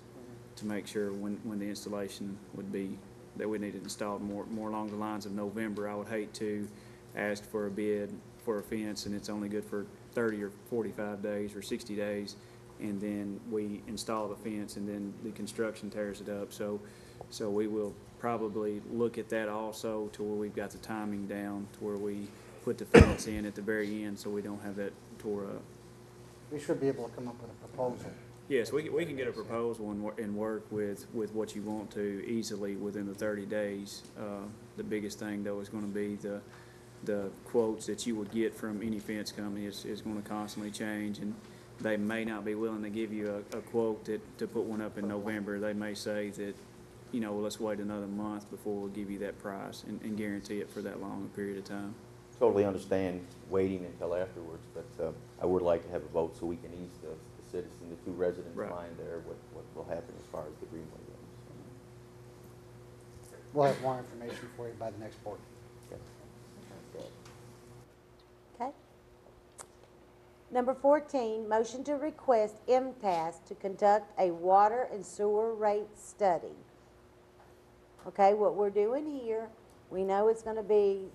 to make sure when the installation would be, that we need it installed more along the lines of November. I would hate to ask for a bid for a fence and it's only good for 30 or 45 days or 60 days, and then we install the fence and then the construction tears it up. So we will probably look at that also to where we've got the timing down to where we put the fence in at the very end so we don't have that tore up. We should be able to come up with a proposal. Yes, we can get a proposal and work with what you want to easily within the 30 days. The biggest thing though is going to be the quotes that you would get from any fence company is going to constantly change, and they may not be willing to give you a quote to put one up in November. They may say that, well, let's wait another month before we'll give you that price and guarantee it for that long a period of time. Totally understand waiting until afterwards, but I would like to have a vote so we can ease the citizen, the 2 residents' Right. mind there, what will happen as far as the Greenway goes. We'll have more information for you by the next board. okay. Number 14, motion to request Impasse to conduct a water and sewer rate study. Okay, what we're doing here, we know it's going to be,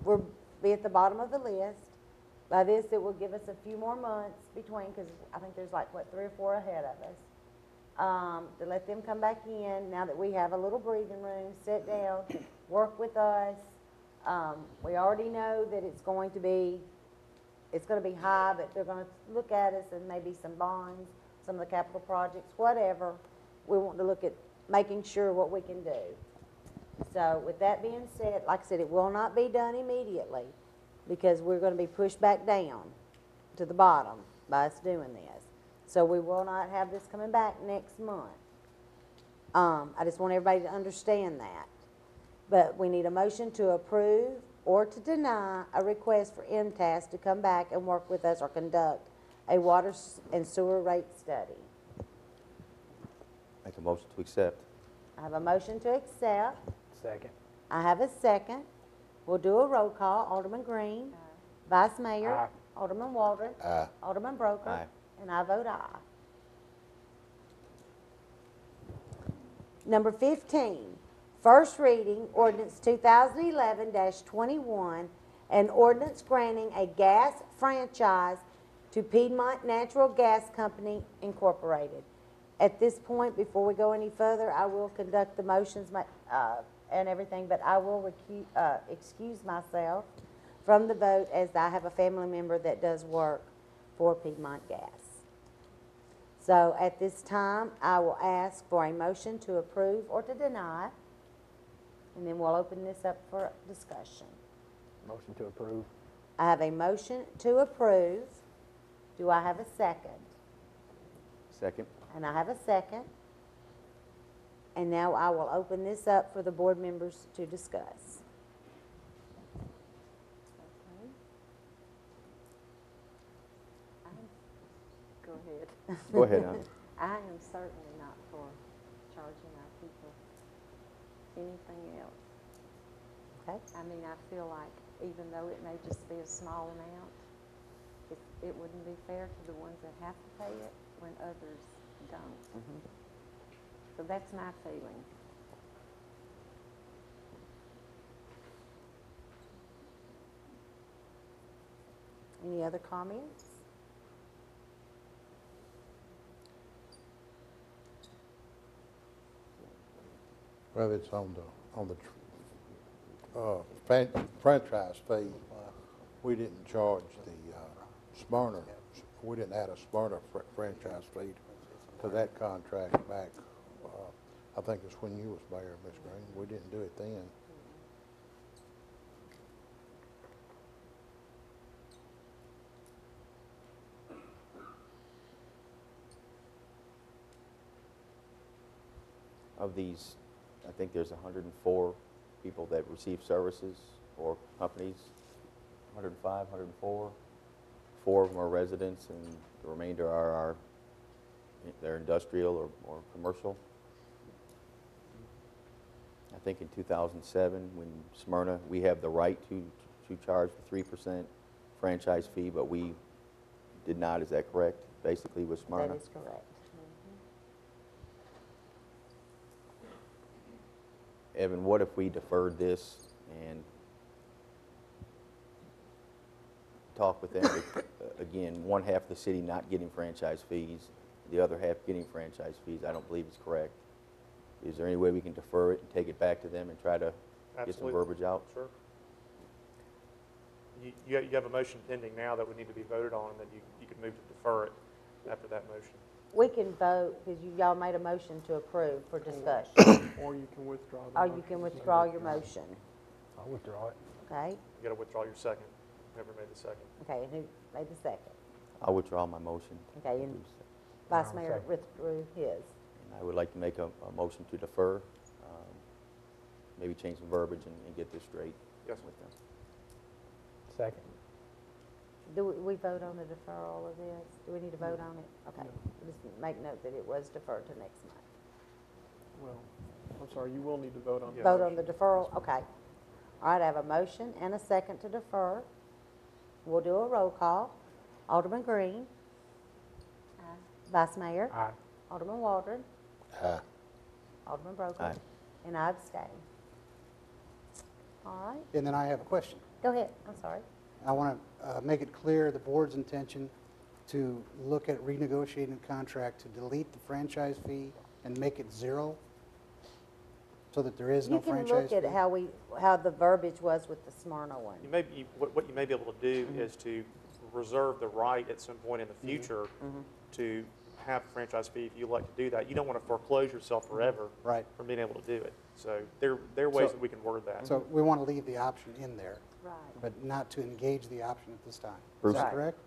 we'll be at the bottom of the list. By this, it will give us a few more months between, because I think there's like, 3 or 4 ahead of us, to let them come back in now that we have a little breathing room, sit down, work with us. We already know that it's going to be high, but they're going to look at us and maybe some bonds, some of the capital projects, whatever. We want to look at making sure what we can do. So with that being said, like I said, it will not be done immediately because we're going to be pushed back down to the bottom by us doing this. So we will not have this coming back next month. I just want everybody to understand that. But we need a motion to approve or to deny a request for Impasse to come back and work with us or conduct a water and sewer rate study. Make a motion to accept. I have a motion to accept. Second. I have a second. We'll do a roll call. Alderman Green. Vice Mayor. Aye. Alderman Waldron. Aye. Alderman Broker. Aye. And I vote aye. Number 15, first reading, ordinance 2011-21, an ordinance granting a gas franchise to Piedmont Natural Gas Company Incorporated. At this point, before we go any further, I will conduct the motions and everything, but I will excuse myself from the vote as I have a family member that does work for Piedmont Gas. So at this time, I will ask for a motion to approve or to deny, and then we'll open this up for discussion. Motion to approve. I have a motion to approve. Do I have a second? Second. And I have a second. And now I will open this up for the board members to discuss. Go ahead. Go ahead, Anna. I am certainly not for charging our people anything else. Okay. I mean, I feel like even though it may just be a small amount, it wouldn't be fair to the ones that have to pay it when others don't. So that's my feeling. Any other comments? Well, it's on the franchise fee. We didn't charge the Smyrna, we didn't add a Smyrna franchise fee to that contract back, I think it's when you was mayor, Ms. Green. We didn't do it then. Of these, I think there's 104 people that receive services or companies, 105, 104. 4 of them are residents, and the remainder are they're industrial or commercial. I think in 2007, when Smyrna, we have the right to charge the 3% franchise fee, but we did not. Is that correct? Basically, with Smyrna. That is correct. Evan, what if we deferred this and talk with them? Again, one half of the city not getting franchise fees, the other half getting franchise fees. I don't believe it's correct. Is there any way we can defer it and take it back to them and try to get some verbiage out? Sure. You have a motion pending now that would need to be voted on, and then you could move to defer it after that motion. We can vote, because y'all made a motion to approve for discussion. Or you can withdraw Or you can withdraw your motion. I'll withdraw it. Okay? You got to withdraw your second. Whoever made the second. Okay, and who made the second? I'll withdraw my motion. Okay, and Vice Mayor withdrew his. And I would like to make a motion to defer, maybe change some verbiage and get this straight with them. Second. Do we vote on the deferral of this? Do we need to vote on it? Okay. Just make note that it was deferred to next month. Well, I'm sorry, you will need to vote on the Vote on the deferral? Okay. All right, I have a motion and a second to defer. We'll do a roll call. Alderman Green. Aye. Vice Mayor. Aye. Alderman Waldron. Aye. Alderman Broker. Aye. And I abstain. All right. And then I have a question. Go ahead. I'm sorry. I want to make it clear the board's intention to look at renegotiating the contract to delete the franchise fee and make it 0 so that there is no franchise fee. You can look at how the verbiage was with the Smyrna one. What you may be able to do is to reserve the right at some point in the future to have a franchise fee if you like to do that. You don't want to foreclose yourself forever from being able to do it. So there are ways that we can word that. So we want to leave the option in there, right, but not to engage the option at this time. Bruce, Is that correct?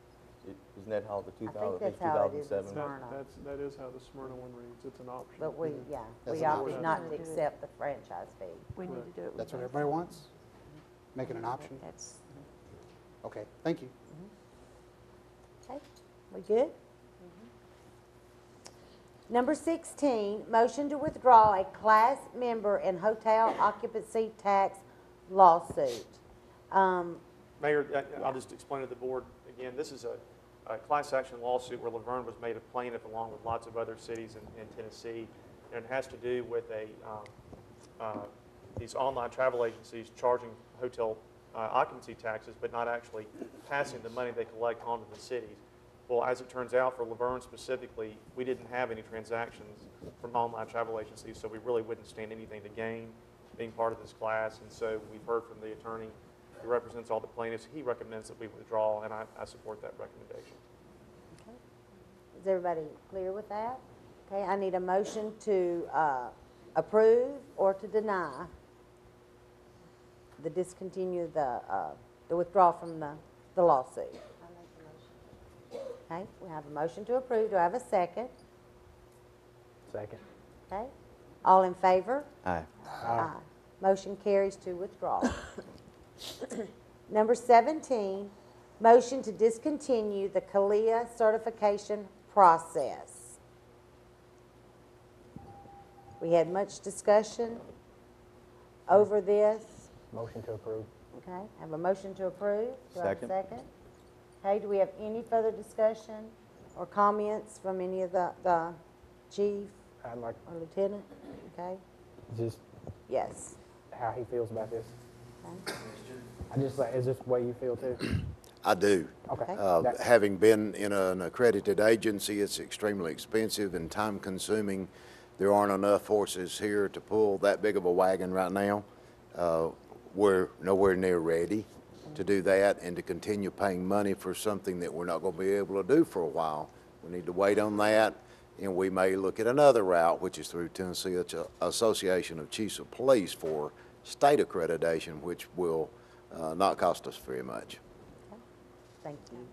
Isn't that how the I think that's how it is in 2007? Smyrna. That is how the Smyrna one reads. It's an option. But we, yeah, That's we an opted option. not to accept the franchise fee. We need to do it. That's what everybody wants? Make it an option? That's, Okay, thank you. Okay, we good? Number 16, motion to withdraw a class member and hotel occupancy tax lawsuit. Mayor, I'll just explain to the board again, this is a class action lawsuit where Laverne was made a plaintiff along with lots of other cities in Tennessee. And it has to do with these online travel agencies charging hotel occupancy taxes, but not actually passing the money they collect onto the cities. Well, as it turns out, for Laverne specifically, we didn't have any transactions from online travel agencies, so we really wouldn't stand anything to gain being part of this class. And so we've heard from the attorney who represents all the plaintiffs. He recommends that we withdraw, and I support that recommendation. Okay. Is everybody clear with that? Okay, I need a motion to approve or to deny the discontinue, the withdrawal from the lawsuit. Okay, we have a motion to approve. Do I have a second? Second. Okay, all in favor? Aye. Aye. Motion carries to withdraw. Number 17, motion to discontinue the Kalia certification process. We had much discussion over this. Motion to approve. Okay, I have a motion to approve. Do I have a Second. second? Okay, do we have any further discussion or comments from any of the chief I'd like or lieutenant? Okay, just yes. how he feels about this. Okay. I just like, is this the way you feel too? I do. Okay. Having been in an accredited agency, it's extremely expensive and time-consuming. There aren't enough horses here to pull that big of a wagon right now. We're nowhere near ready to do that and to continue paying money for something that we're not going to be able to do for a while. We need to wait on that, and we may look at another route, which is through Tennessee Association of Chiefs of Police for state accreditation, which will not cost us very much. Okay. Thank you.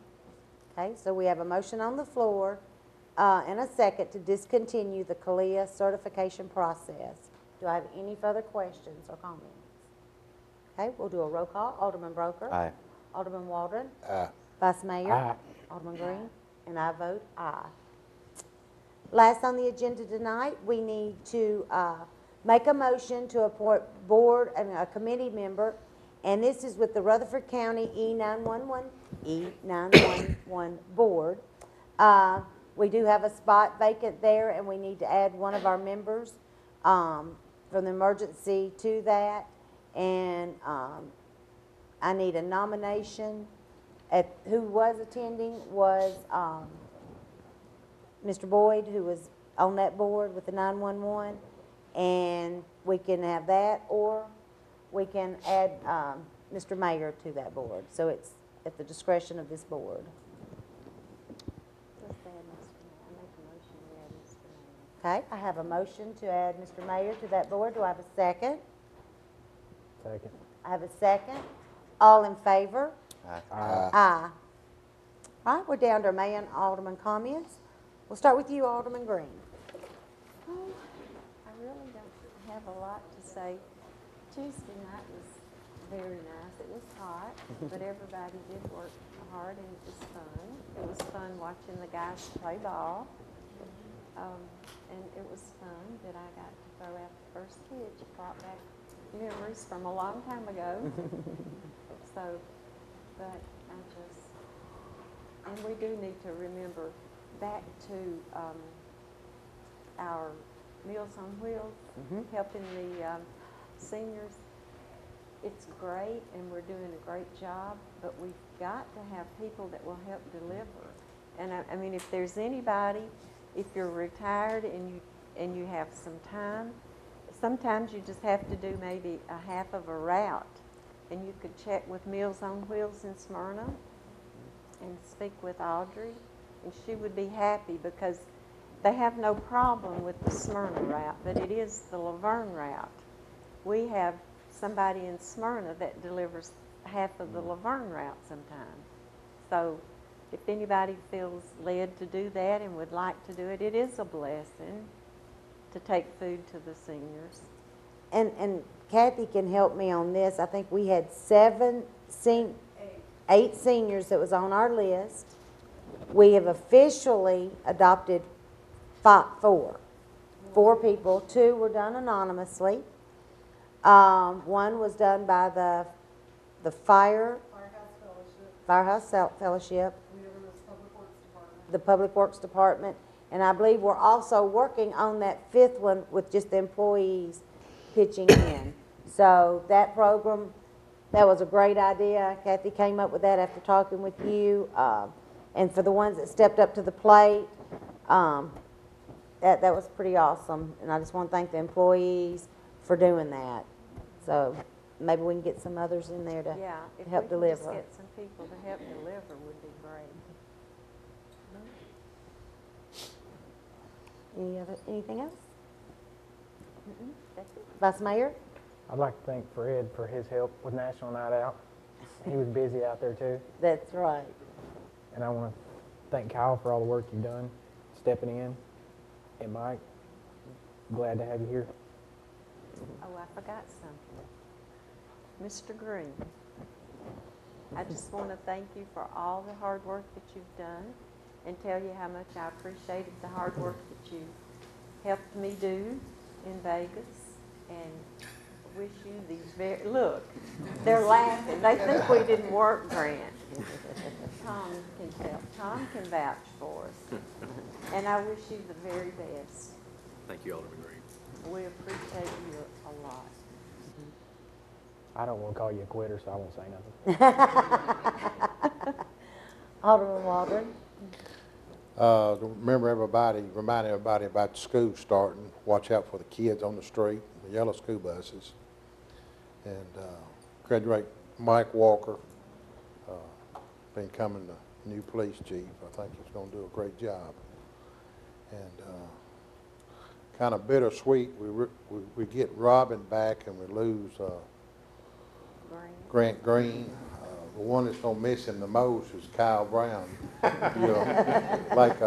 Okay, so we have a motion on the floor and a second to discontinue the Kalia certification process. Do I have any further questions or comments? Okay, we'll do a roll call. Alderman Broker. Aye. Alderman Waldron. Aye. Vice Mayor. Aye. Alderman Green. And I vote aye. Last on the agenda tonight, we need to make a motion to appoint board and a committee member, and this is with the Rutherford County E911 board. We do have a spot vacant there, and we need to add one of our members from the emergency to that. And I need a nomination. Who was attending was Mr. Boyd, who was on that board with the 911. And we can have that, or we can add Mr. Mayor to that board. So it's at the discretion of this board. Okay, I have a motion to add Mr. Mayor to that board. Do I have a second? Second. I have a second. All in favor? Aye. Aye. All right, we're down to Mayor and Alderman comments. We'll start with you, Alderman Green. oh, I really don't have a lot to say. Tuesday night was very nice. It was hot, but everybody did work hard and it was fun. It was fun watching the guys play ball. And it was fun that I got to throw out the first pitch. It brought back memories from a long time ago. So, but I just, and we do need to remember back to our Meals on Wheels, helping the seniors. It's great and we're doing a great job, but we've got to have people that will help deliver. And I mean, if there's anybody, if you're retired and you have some time, sometimes you just have to do maybe a half of a route. And you could check with Meals on Wheels in Smyrna and speak with Audrey, and she would be happy because they have no problem with the Smyrna route, but it is the Laverne route. We have somebody in Smyrna that delivers half of the Laverne route sometimes. So if anybody feels led to do that and would like to do it, it is a blessing to take food to the seniors. And Kathy can help me on this. I think we had 8 seniors that was on our list. We have officially adopted 4 people. 2 were done anonymously. One was done by the Firehouse Fellowship, the Public Works Department, and I believe we're also working on that 5th one with just the employees pitching in. So that program, that was a great idea. Kathy came up with that after talking with you. And for the ones that stepped up to the plate, that was pretty awesome. And I just want to thank the employees for doing that. So maybe we can get some others in there to help deliver. Just get some people to help deliver would be great. Anything else? That's it. Vice Mayor? I'd like to thank Fred for his help with National Night Out. He was busy out there too. That's right. And I want to thank Kyle for all the work you've done, stepping in. And Mike, glad to have you here. Oh, I forgot something. Mr. Green, I just want to thank you for all the hard work that you've done and tell you how much I appreciated the hard work that you helped me do in Vegas, and wish you these look, they're laughing. They think we didn't work, Grant. Tom can vouch for us. And I wish you the very best. Thank you, Alderman Green. We appreciate you a lot. I don't want to call you a quitter, so I won't say nothing. Alderman Waldron. Remind everybody about the school starting. Watch out for the kids on the street, the yellow school buses. And congratulate Mike Walker, becoming the new police chief. I think he's going to do a great job. And kind of bittersweet, we get Robin back and we lose Grant Green. The one that's going to miss him the most is Kyle Brown. You know, like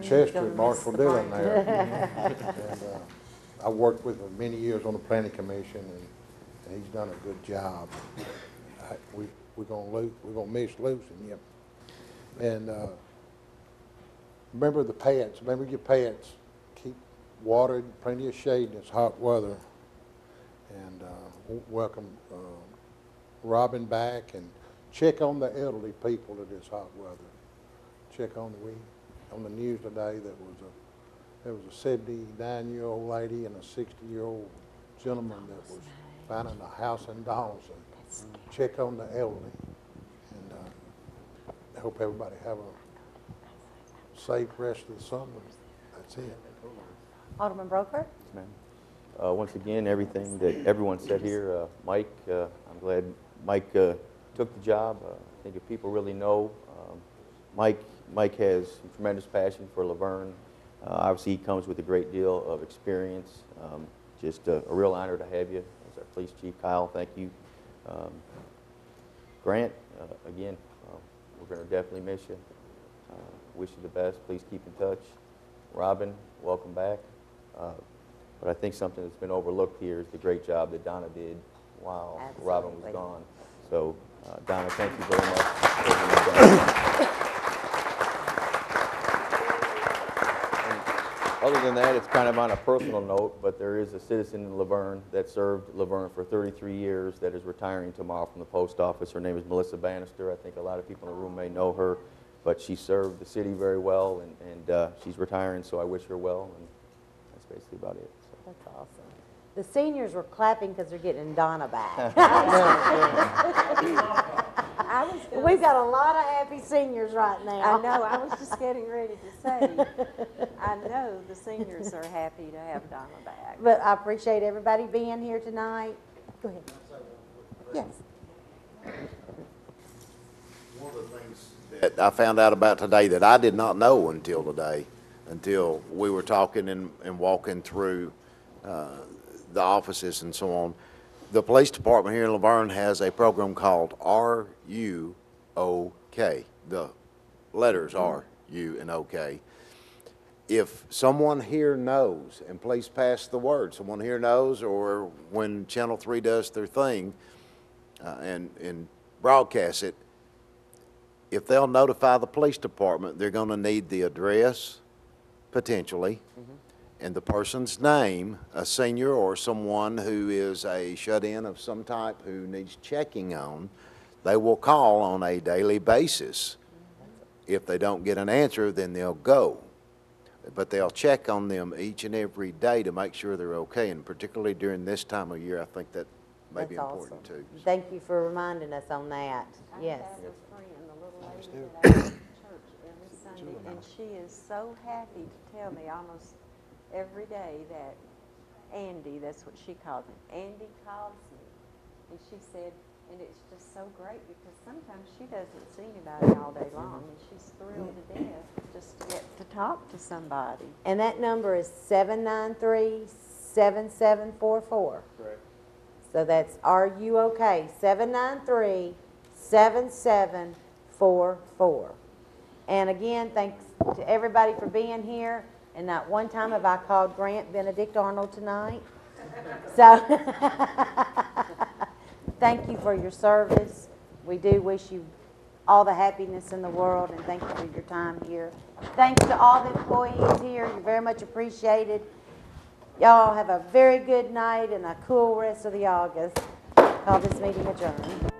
Chester and Marshall Dillon there. And I worked with him many years on the planning commission, and he's done a good job. We're going to miss losing him. And remember the pets. Remember your pets. Keep watered, plenty of shade in this hot weather. And welcome Robin back, and check on the elderly people in this hot weather. Check on the news today there was a 79-year-old lady and a 60-year-old gentleman that was found in a house in Donaldson. Check on the elderly. And I hope everybody have a safe rest of the summer. That's it. Alderman Broker? Yes, ma'am. Once again, everything that everyone said here, Mike, I'm glad Mike took the job. I think if people really know, Mike has tremendous passion for Laverne. Obviously, he comes with a great deal of experience. Just a real honor to have you as our police chief. Kyle, thank you. Grant, again, we're going to definitely miss you. Wish you the best. Please keep in touch. Robin, welcome back. But I think something that's been overlooked here is the great job that Donna did while Robin was gone. So, Donna, thank you very much. Other than that, it's kind of on a personal note, but there is a citizen in Laverne that served Laverne for 33 years that is retiring tomorrow from the post office. Her name is Melissa Bannister. I think a lot of people in the room may know her, but she served the city very well, and she's retiring, so I wish her well, and that's basically about it. So. That's awesome. The seniors were clapping because they're getting Donna back. We've got a lot of happy seniors right now. I know. I was just getting ready to say, I know the seniors are happy to have Donna back. But I appreciate everybody being here tonight. Go ahead. Yes. One of the things that I found out about today that I did not know until today, until we were talking and walking through the offices and so on. The police department here in Laverne has a program called RUOK, the letters are U and OK. If someone here knows, and please pass the word, someone here knows, or when Channel 3 does their thing and broadcast it, if they'll notify the police department, they're going to need the address, potentially, and the person's name, a senior or someone who is a shut-in of some type who needs checking on. They will call on a daily basis. If they don't get an answer, then they'll go. But they'll check on them each and every day to make sure they're okay, and particularly during this time of year, I think that may be important too. Thank you for reminding us on that. Yes. I have a friend, a little lady that I go to church every Sunday, and she is so happy to tell me almost every day that Andy, that's what she calls him, Andy calls me. And she said, and it's just so great because sometimes she doesn't see anybody all day long, and she's thrilled to death just to get to talk to somebody. And that number is 793-7744. Correct. So that's RUOK, 793-7744. And again, thanks to everybody for being here. And not one time have I called Grant Benedict Arnold tonight. So thank you for your service. We do wish you all the happiness in the world, and thank you for your time here. Thanks to all the employees here. You're very much appreciated. Y'all have a very good night and a cool rest of the August. Call this meeting adjourned.